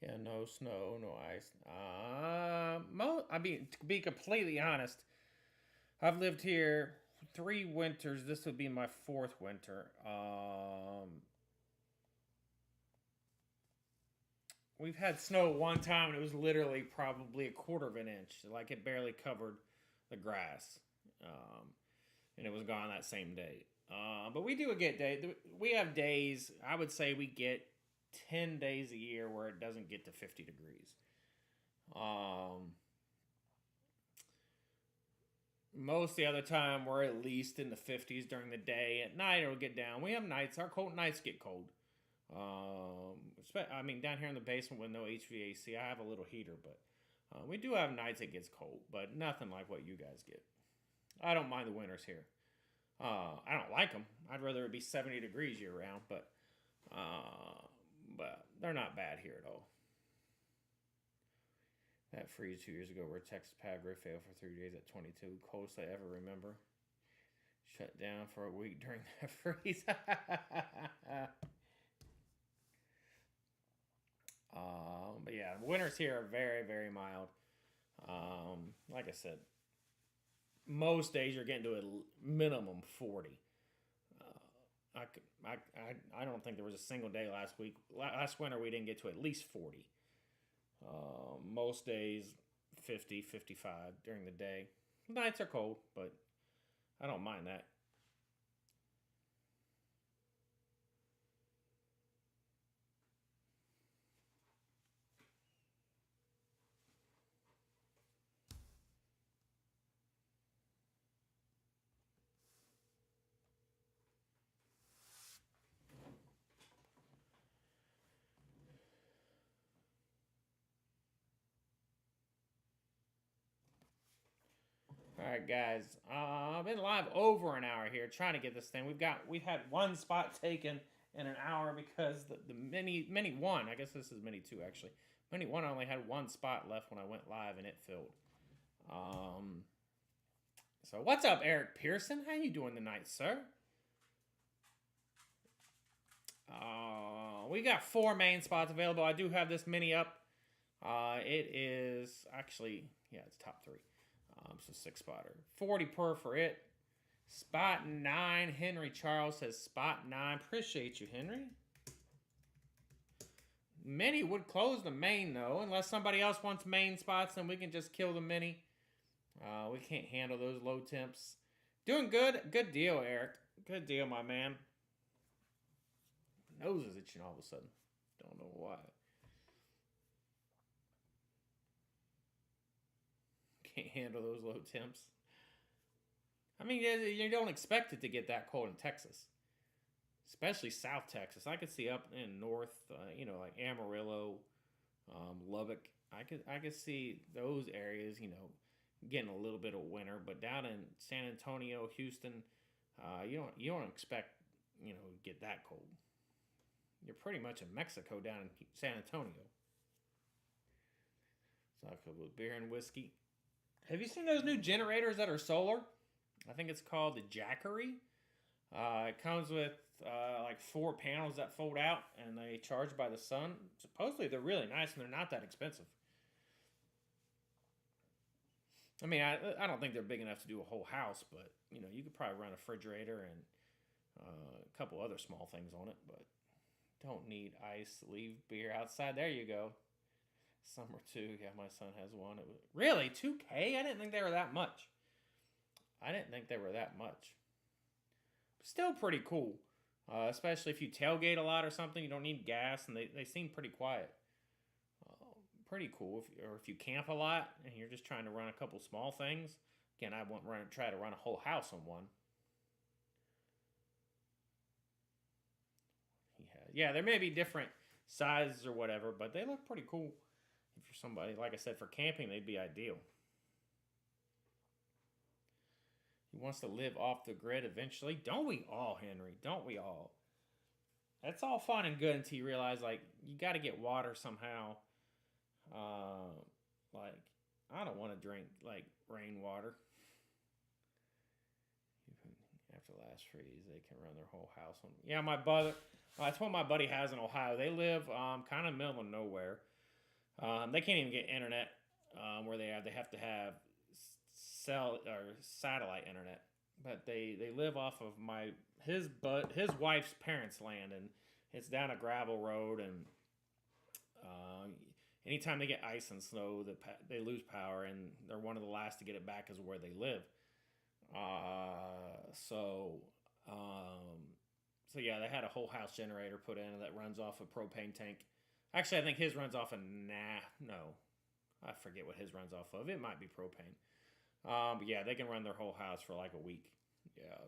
Yeah, no snow, no ice. I mean, to be completely honest, I've lived here 3 winters. This would be my fourth winter. We've had snow one time, and it was literally probably a quarter of an inch. Like it barely covered the grass, um, and it was gone that same day. But we do get days. We have days. I would say we get 10 days a year where it doesn't get to 50 degrees. Um, Most of the other time we're at least in the 50s during the day. At night it'll get down. We have nights. Our cold nights get cold. I mean, down here in the basement with no HVAC, I have a little heater, but we do have nights it gets cold, but nothing like what you guys get. I don't mind the winters here. I don't like them. I'd rather it be 70 degrees year round, uh, but they're not bad here at all. That freeze 2 years ago where Texas Power Grid failed for 3 days at 22, coldest I ever remember. Shut down for a week during that freeze. But yeah, winters here are very, very mild. Like I said, most days you're getting to a minimum 40. I don't think there was a single day last winter we didn't get to at least 40. Most days 50, 55 during the day. Nights are cold, but I don't mind that. All right, guys. I've been live over an hour here trying to get this thing. We've had one spot taken in an hour because the mini one. I guess this is mini two actually. Mini one only had one spot left when I went live and it filled. Um, so what's up, Eric Pearson? How you doing tonight, sir? We got 4 main spots available. I do have this mini up. It is actually, yeah, it's top 3. So 6 spotter. 40 per for it. Spot 9. Henry Charles says spot 9. Appreciate you, Henry. Mini would close the main though. Unless somebody else wants main spots, then we can just kill the mini. We can't handle those low temps. Doing good. Good deal, Eric. Good deal, my man. My nose is itching all of a sudden. Don't know why. Can't handle those low temps. I mean, you don't expect it to get that cold in Texas, especially South Texas. I could see up in North, like Amarillo, Lubbock. I could see those areas, getting a little bit of winter. But down in San Antonio, Houston, You don't expect to get that cold. You're pretty much in Mexico down in San Antonio. So I could with beer and whiskey. Have you seen those new generators that are solar? I think it's called the Jackery. It comes with like 4 panels that fold out and they charge by the sun. Supposedly they're really nice and they're not that expensive. I mean, I don't think they're big enough to do a whole house, but you could probably run a refrigerator and a couple other small things on it, but don't need ice. Leave beer outside. There you go. Summer 2. Yeah, my son has one. It was really 2K. I didn't think they were that much. Still pretty cool. Especially if you tailgate a lot or something, you don't need gas, and they seem pretty quiet. Pretty cool. If you camp a lot and you're just trying to run a couple small things, again, I won't try to run a whole house on one. Yeah, there may be different sizes or whatever, but they look pretty cool. If you're somebody, like I said, for camping, they'd be ideal. He wants to live off the grid eventually. Don't we all, Henry? Don't we all? That's all fun and good until you realize, like, you got to get water somehow. Like, I don't want to drink, like, rainwater. After the last freeze, they can run their whole house on. Yeah, my brother. That's what my buddy has in Ohio. They live kind of middle of nowhere. They can't even get internet where they are. They have to have cell or satellite internet. But they live off of his wife's parents' land, and it's down a gravel road. And anytime they get ice and snow, they lose power, and they're one of the last to get it back is where they live. So yeah, they had a whole house generator put in that runs off a propane tank. Actually, I think his runs off I forget what his runs off of. It might be propane. But yeah, they can run their whole house for like a week. Yeah.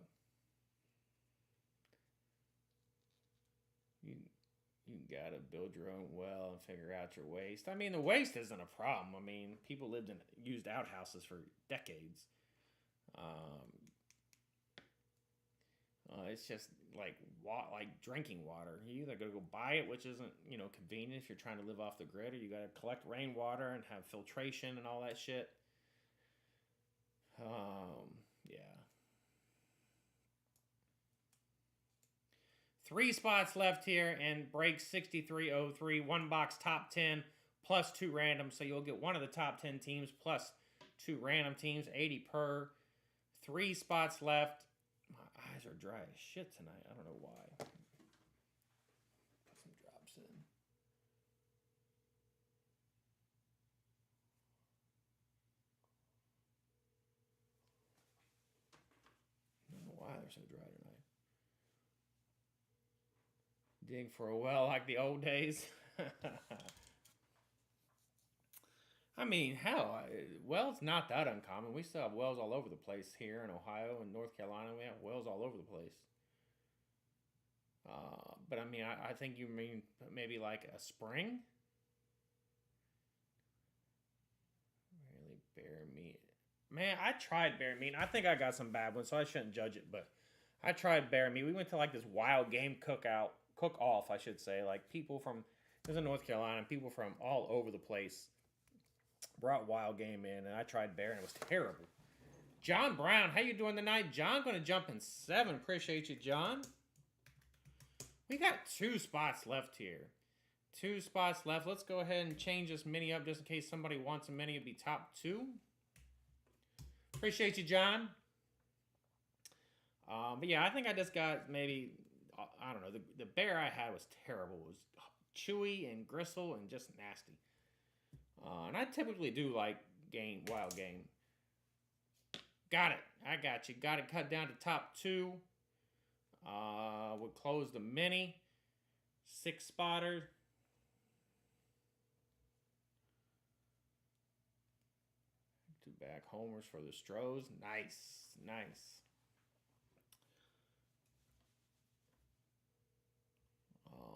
You gotta build your own well and figure out your waste. I mean, the waste isn't a problem. I mean, people lived in used outhouses for decades. It's just like drinking water. You either gotta go buy it, which isn't convenient if you're trying to live off the grid, or you gotta collect rainwater and have filtration and all that shit. Yeah. 3 spots left here and break 6303. One box top 10 plus 2 random, so you'll get one of the top 10 teams plus 2 random teams, 80 per. 3 spots left. My eyes are dry as shit tonight. I don't know why. Put some drops in. I don't know why they're so dry tonight. Dig for a well like the old days. I mean, hell, wells not that uncommon. We still have wells all over the place here in Ohio and North Carolina. We have wells all over the place. But I mean, I think you mean maybe like a spring? Really, bear meat. Man, I tried bear meat. I think I got some bad ones, so I shouldn't judge it. But I tried bear meat. We went to like this wild game cook-off, I should say. Like people from, it was in North Carolina, people from all over the place brought wild game in, and I tried bear, and it was terrible. John Brown, how you doing tonight? John going to jump in 7. Appreciate you, John. We got 2 spots left here. 2 spots left. Let's go ahead and change this mini up just in case somebody wants a mini. It'd be top 2. Appreciate you, John. But yeah, I think I just got maybe, I don't know, the bear I had was terrible. It was chewy and gristle and just nasty. And I typically do like wild game. Got it. I got you. Got it cut down to top 2. We'll close the mini. 6 spotter. Two back homers for the Stros. Nice. Nice.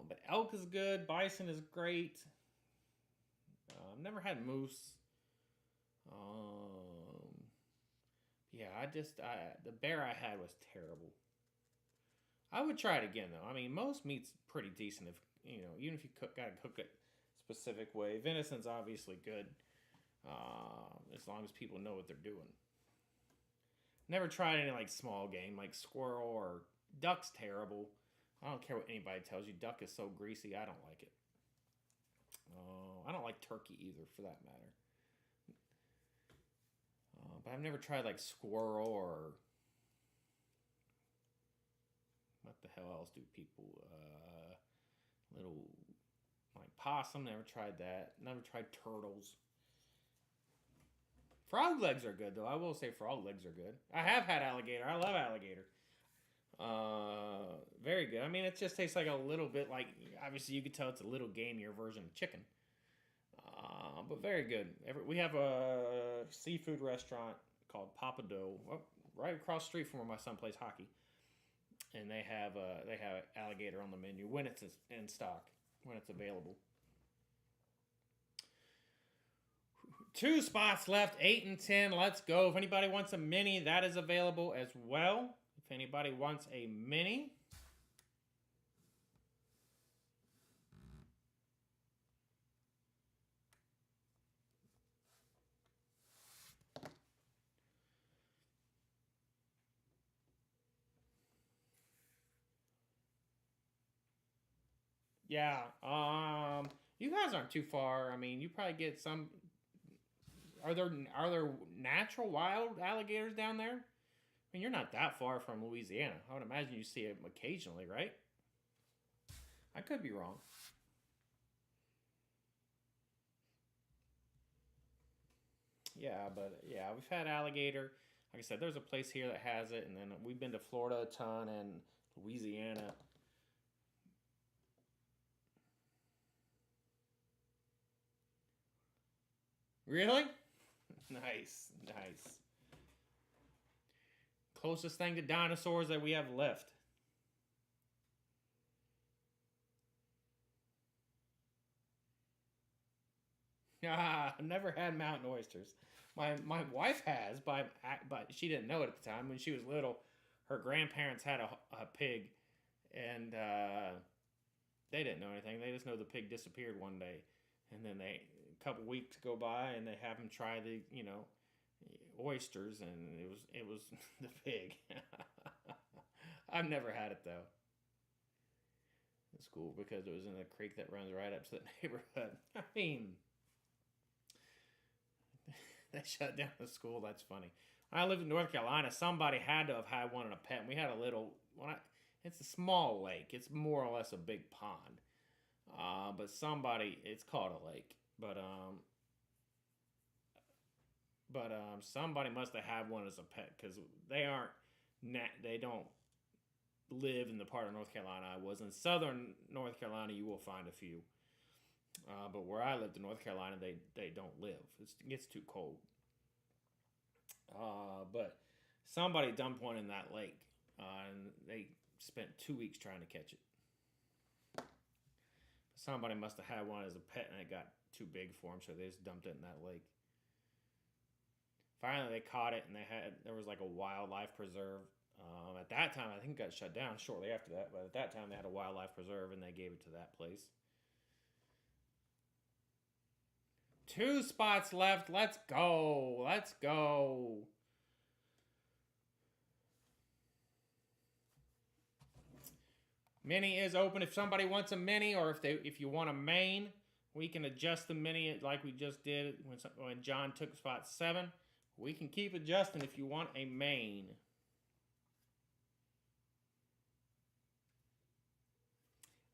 But elk is good. Bison is great. I've never had moose. Yeah, the bear I had was terrible. I would try it again though. I mean, most meat's pretty decent if even if you gotta cook it specific way. Venison's obviously good, as long as people know what they're doing. Never tried any like small game like squirrel or duck's terrible. I don't care what anybody tells you. Duck is so greasy. I don't like it. I don't like turkey either, for that matter. But I've never tried like squirrel or what the hell else do people? Little like possum. Never tried that. Never tried turtles. Frog legs are good though. I will say frog legs are good. I have had alligator. I love alligator. Very good. I mean, it just tastes like a little bit like. Obviously, you could tell it's a little gamier version of chicken. But very good. We have a seafood restaurant called Papa Dough, right across the street from where my son plays hockey, and they have alligator on the menu when it's in stock, when it's available. 2 spots left, 8 and 10. Let's go. If anybody wants a mini, that is available as well. If anybody wants a mini. Yeah. You guys aren't too far. I mean, you probably get some. Are there natural wild alligators down there? I mean, you're not that far from Louisiana. I would imagine you see them occasionally, right? I could be wrong. Yeah, but yeah, we've had alligator. Like I said, there's a place here that has it, and then we've been to Florida a ton and Louisiana. Really? Nice, nice. Closest thing to dinosaurs that we have left. Ah, never had mountain oysters. My wife has, but she didn't know it at the time. When she was little, her grandparents had a pig, and they didn't know anything. They just know the pig disappeared one day, and then a couple weeks go by, and they have him try the oysters, and it was the pig. I've never had it though. It's cool because it was in a creek that runs right up to the neighborhood. I mean, they shut down the school. That's funny. When I lived in North Carolina, somebody had to have had one in a pet. And we had a little. It's a small lake. It's more or less a big pond. But somebody, it's called a lake. Somebody must have had one as a pet because they aren't. They don't live in the part of North Carolina I was in. Southern North Carolina, you will find a few. But where I lived in North Carolina, they don't live. It gets too cold. But somebody dumped one in that lake, and they spent 2 weeks trying to catch it. Somebody must have had one as a pet, and it got too big for them, so they just dumped it in that lake. Finally, they caught it, and there was like a wildlife preserve. At that time, I think it got shut down shortly after that. But at that time, they had a wildlife preserve, and they gave it to that place. 2 spots left. Let's go. Let's go. Mini is open if somebody wants a mini, or if you want a main, we can adjust the mini like we just did when John took spot 7. We can keep adjusting if you want a main.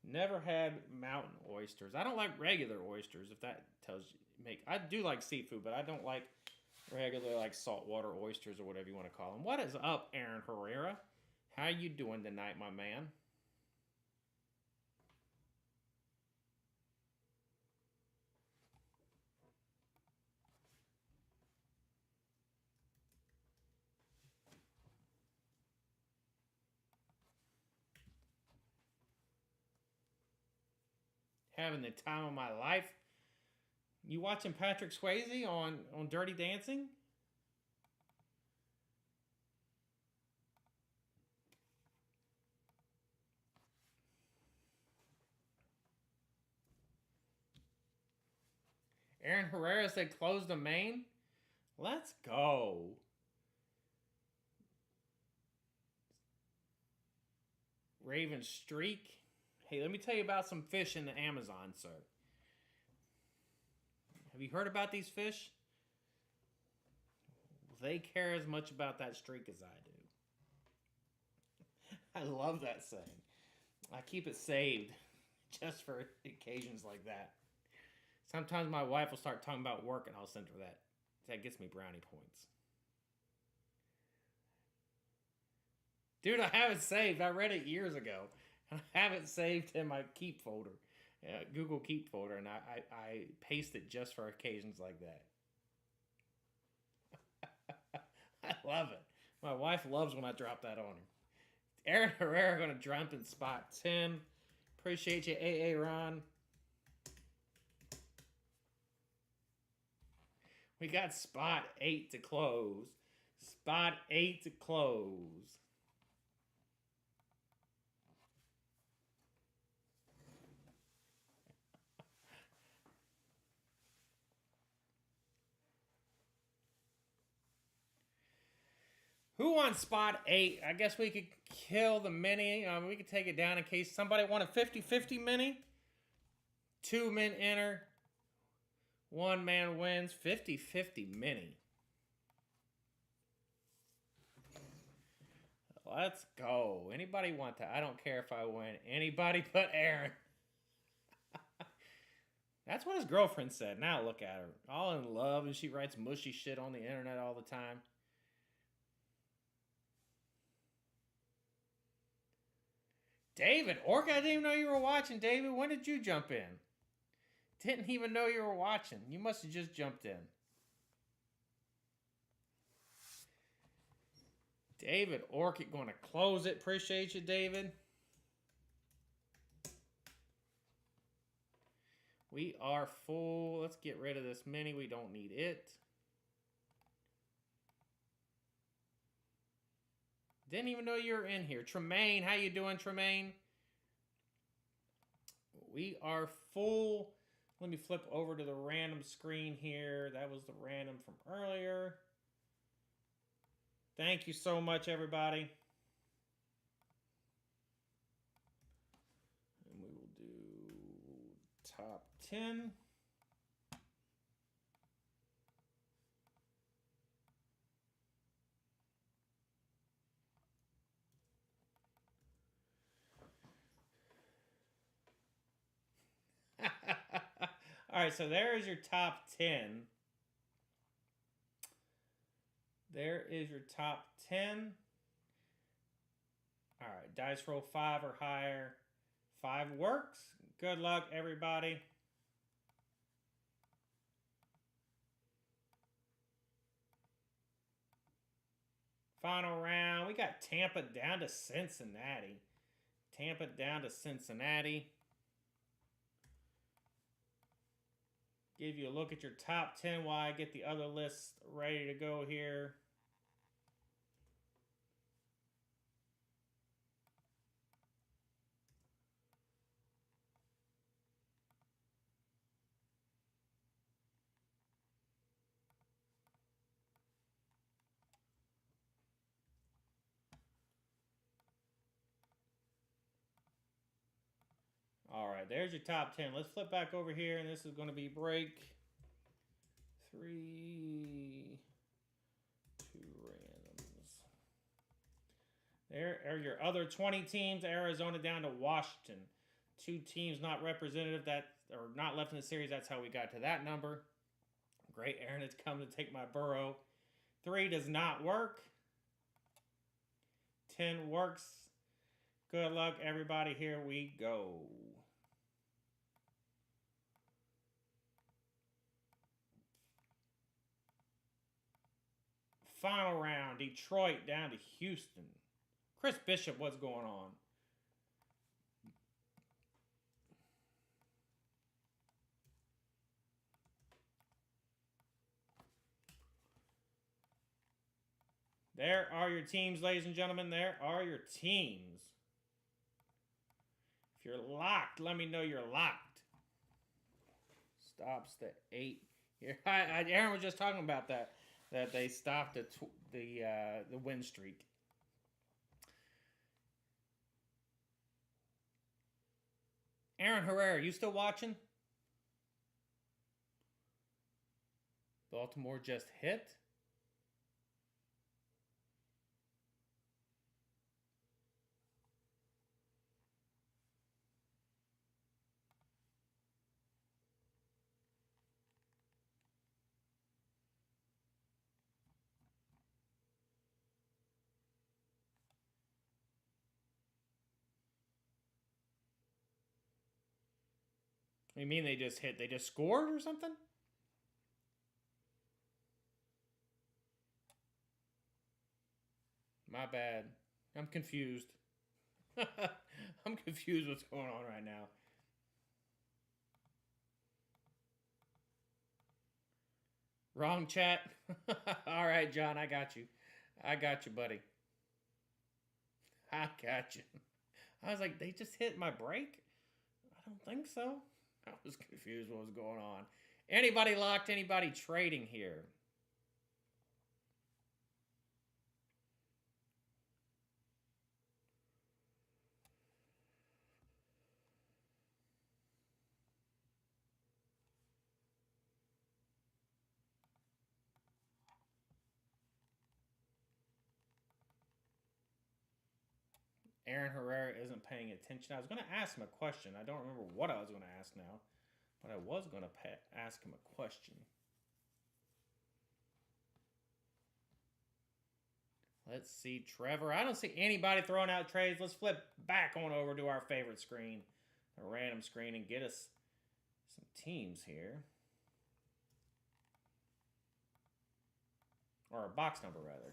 Never had mountain oysters. I don't like regular oysters, if that tells you. I do like seafood, but I don't like regular like saltwater oysters or whatever you want to call them. What is up, Aaron Herrera? How you doing tonight, my man? Having the time of my life. You watching Patrick Swayze on Dirty Dancing? Aaron Herrera said close the main. Let's go. Raven Streak. Hey, let me tell you about some fish in the Amazon, sir. Have you heard about these fish? They care as much about that streak as I do. I love that saying. I keep it saved just for occasions like that. Sometimes my wife will start talking about work and I'll send her that. That gets me brownie points. Dude, I have it saved. I read it years ago. And I have it saved in my Keep folder. Google Keep folder. And I paste it just for occasions like that. I love it. My wife loves when I drop that on her. Aaron Herrera going to jump in spot 10. Appreciate you, AA Ron. We got spot 8 to close. Spot 8 to close. Who on spot 8? I guess we could kill the mini. We could take it down in case somebody want a 50-50 mini. 2 men enter. 1 man wins. 50-50 mini. Let's go. Anybody want that? I don't care if I win. Anybody but Aaron. That's what his girlfriend said. Now look at her. All in love, and she writes mushy shit on the internet all the time. David, Orc, I didn't even know you were watching, David. When did you jump in? Didn't even know you were watching. You must have just jumped in. David, Orchid going to close it. Appreciate you, David. We are full. Let's get rid of this mini. We don't need it. Didn't even know you were in here. Tremaine, how you doing, Tremaine? We are full. Let me flip over to the random screen here. That was the random from earlier. Thank you so much, everybody. And we will do top 10. All right, so there is your top 10. There is your top 10. All right, dice roll 5 or higher. 5 works. Good luck, everybody. Final round. We got Tampa down to Cincinnati. Tampa down to Cincinnati. Give you a look at your top 10 while I get the other list ready to go here. All right, there's your top 10. Let's flip back over here, and this is going to be break 3, 2 randoms. There are your other 20 teams. Arizona down to Washington. 2 teams not representative that are not left in the series. That's how we got to that number. Great, Aaron has come to take my burrow. 3 does not work. 10 works. Good luck, everybody. Here we go. Final round, Detroit down to Houston. Chris Bishop, what's going on? There are your teams, ladies and gentlemen. There are your teams. If you're locked, let me know you're locked. Stops the 8. Aaron was just talking about that they stopped the win streak. Aaron Herrera, you still watching? Baltimore just hit. You mean they just hit? They just scored or something? My bad. I'm confused. I'm confused what's going on right now. Wrong chat. All right, John, I got you. I got you, buddy. I got you. I was like, they just hit my break? I don't think so. I was confused what was going on. Anybody locked? Anybody trading here? Aaron Herrera isn't paying attention. I was going to ask him a question. I don't remember what I was going to ask now, but I was going to ask him a question. Let's see, Trevor. I don't see anybody throwing out trades. Let's flip back on over to our favorite screen, a random screen, and get us some teams here. Or a box number, rather.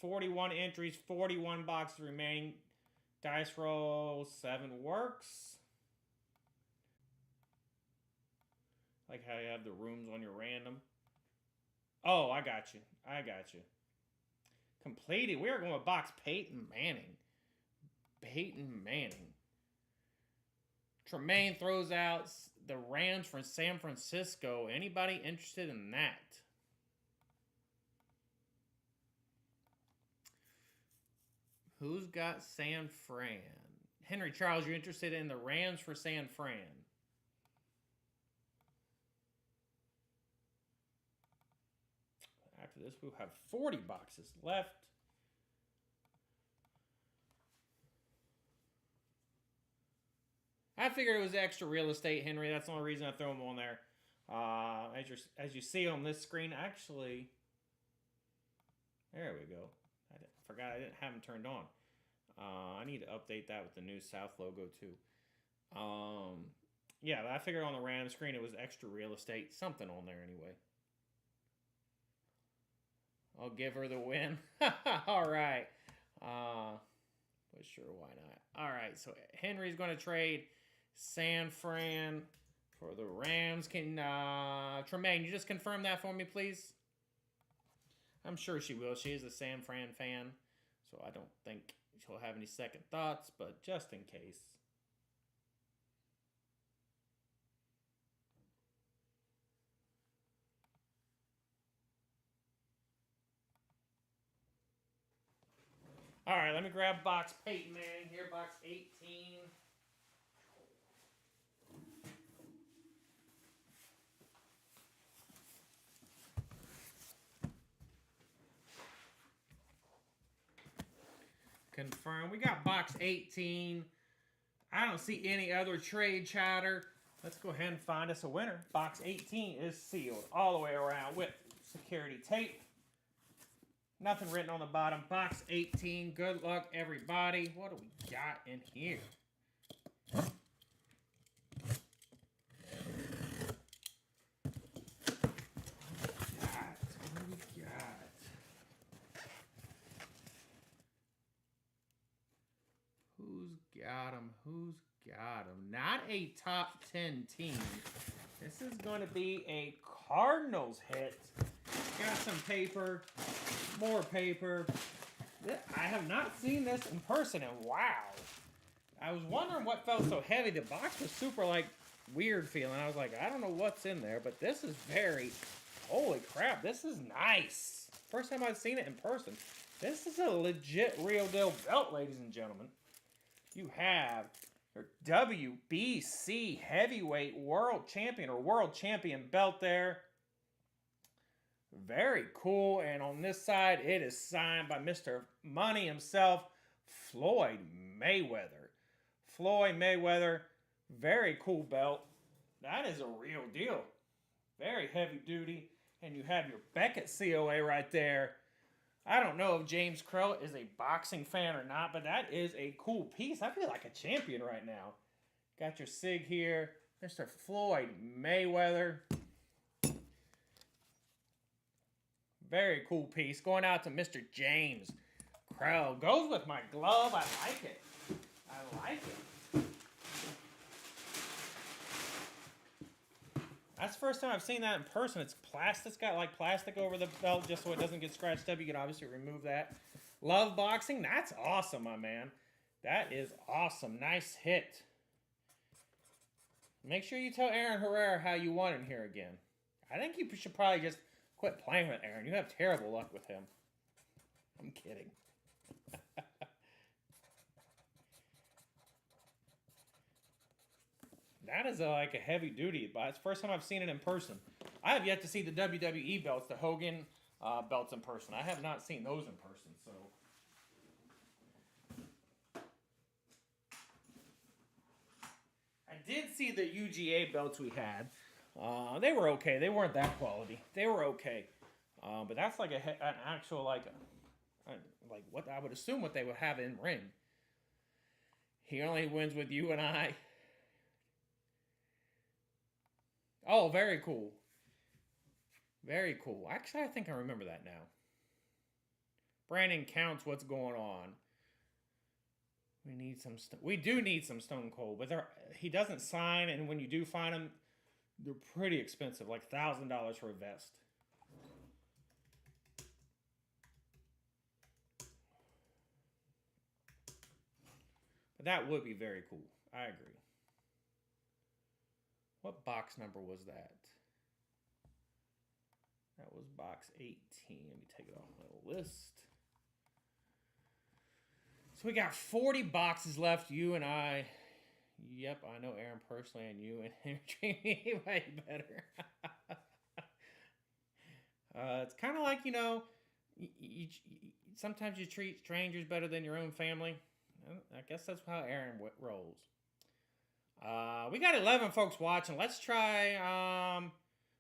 $41 entries, 41 boxes remaining. Dice roll 7 works. Like how you have the rooms on your random. Oh, I got you. I got you. Completed. We are going with box Peyton Manning. Peyton Manning. Tremaine throws out the Rams from San Francisco. Anybody interested in that? Who's got San Fran? Henry Charles, you interested in the Rams for San Fran? After this, we'll have 40 boxes left. I figured it was extra real estate, Henry. That's the only reason I throw them on there. As you see on this screen, actually, there we go. I forgot I didn't have them turned on. I need to update that with the new South logo too. Yeah, I figured on the RAM screen it was extra real estate. Something on there anyway. I'll give her the win. All right. But sure, why not? All right, so Henry's going to trade San Fran for the Rams. Can Tremaine, you just confirm that for me, please? I'm sure she will. She is a San Fran fan, so I don't think she'll have any second thoughts, but just in case. All right, let me grab box Peyton Manning here, box 18. Confirm. We got box 18. I don't see any other trade chatter. Let's go ahead and find us a winner. Box 18 is sealed all the way around with security tape. Nothing written on the bottom. Box 18. Good luck, everybody. What do we got in here? God, what do we got? Who's got them? Who's got them? Not a top 10 team. This is going to be a Cardinals hit. Got some paper. More paper. I have not seen this in person, and wow. I was wondering what felt so heavy. The box was super, like, weird feeling. I was like, I don't know what's in there, but this is very... Holy crap, this is nice. First time I've seen it in person. This is a legit, real deal belt, ladies and gentlemen. You have your WBC Heavyweight World Champion or World Champion belt there. Very cool. And on this side, it is signed by Mr. Money himself, Floyd Mayweather. Floyd Mayweather, very cool belt. That is a real deal. Very heavy duty. And you have your Beckett COA right there. I don't know if James Crow is a boxing fan or not, but that is a cool piece. I feel like a champion right now. Got your SIG here. Mr. Floyd Mayweather. Very cool piece. Going out to Mr. James Crow. Goes with my glove. I like it. I like it. That's the first time I've seen that in person. It's plastic. It's got like plastic over the belt just so it doesn't get scratched up. You can obviously remove that. Love boxing. That's awesome, my man. That is awesome. Nice hit. Make sure you tell Aaron Herrera how you want him here again. I think you should probably just quit playing with Aaron. You have terrible luck with him. I'm kidding. That is like a heavy duty, but it's the first time I've seen it in person. I have yet to see the WWE belts, the Hogan belts in person. I have not seen those in person, so. I did see the UGA belts we had. They were okay. They weren't that quality. They were okay. But that's like an actual, like what I would assume what they would have in ring. He only wins with you and I. Oh, very cool. Very cool. Actually, I think I remember that now. Brandon counts what's going on. We need some. We do need some Stone Cold, but he doesn't sign, and when you do find him, they're pretty expensive, like $1,000 for a vest. But that would be very cool. I agree. What box number was that? That was box 18. Let me take it off my list. So we got 40 boxes left. You and I. Yep, I know Aaron personally, and you and him treat me way better. It's kind of like, you know, sometimes you treat strangers better than your own family. I guess that's how Aaron rolls. We got 11 folks watching. Let's try.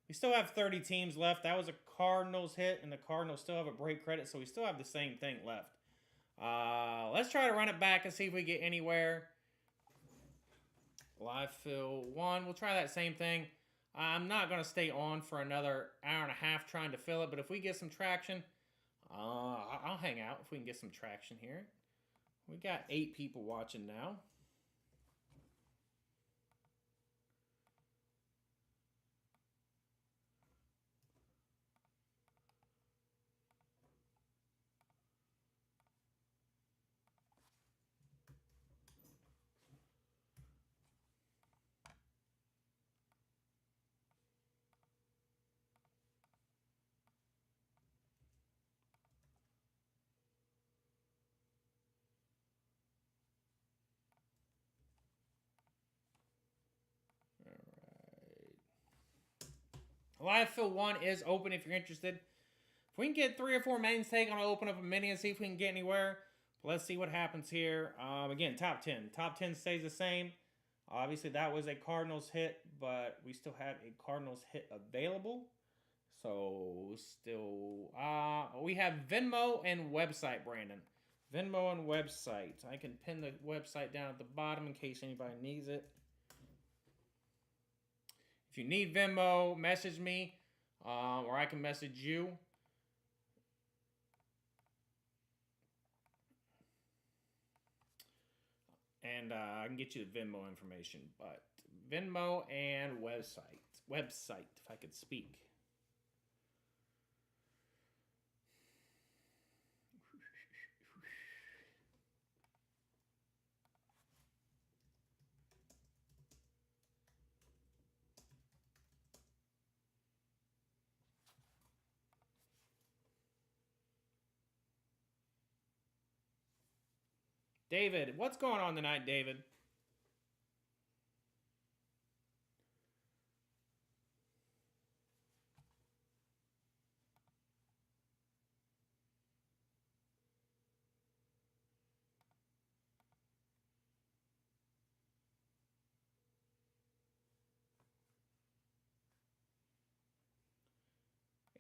We still have 30 teams left. That was a Cardinals hit, and the Cardinals still have a break credit, so we still have the same thing left. Let's try to run it back and see if we get anywhere. Live fill 1. We'll try that same thing. I'm not going to stay on for another hour and a half trying to fill it, but if we get some traction, I'll hang out if we can get some traction here. We got 8 people watching now. Live fill 1 is open if you're interested. If we can get 3 or 4 mains taken, I'll open up a mini and see if we can get anywhere. But let's see what happens here. Again, top 10. Top 10 stays the same. Obviously, that was a Cardinals hit, but we still have a Cardinals hit available. So, still... we have Venmo and website, Brandon. Venmo and website. I can pin the website down at the bottom in case anybody needs it. If you need Venmo, message me, or I can message you. And I can get you the Venmo information, but Venmo and website, if I could speak. David, what's going on tonight, David?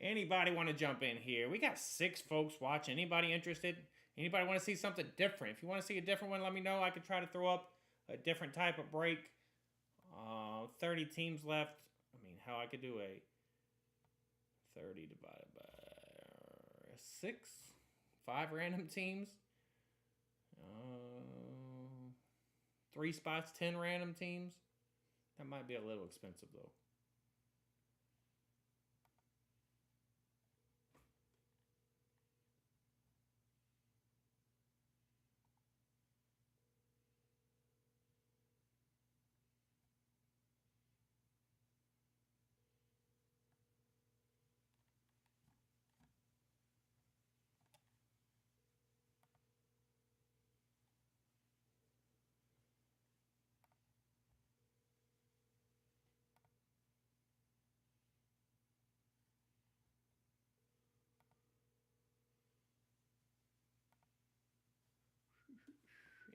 Anybody want to jump in here? We got 6 folks watching. Anybody interested? Anybody want to see something different? If you want to see a different one, let me know. I could try to throw up a different type of break. 30 teams left. I mean, how I could do a 30 divided by 6? 5 random teams. 3 spots, 10 random teams. That might be a little expensive, though.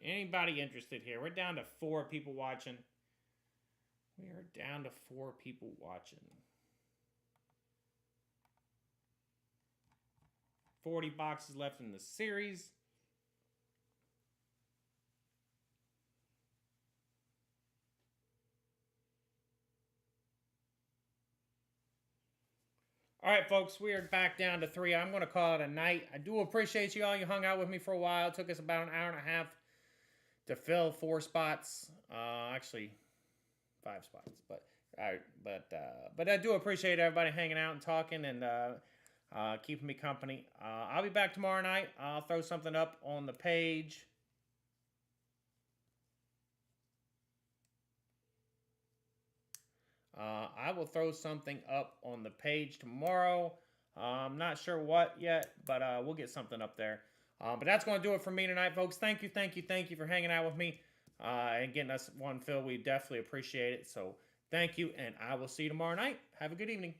Anybody interested here? We're down to 4 people watching. We are down to 4 people watching. 40 boxes left in the series. All right, folks, we are back down to 3. I'm going to call it a night. I do appreciate you all. You hung out with me for a while. It took us about an hour and a half to fill 4 spots. Actually, 5 spots. But I do appreciate everybody hanging out and talking and keeping me company. I'll be back tomorrow night. I'll throw something up on the page. I will throw something up on the page tomorrow. I'm not sure what yet, but we'll get something up there. But that's going to do it for me tonight, folks. Thank you for hanging out with me and getting us one fill. We definitely appreciate it. So thank you, and I will see you tomorrow night. Have a good evening.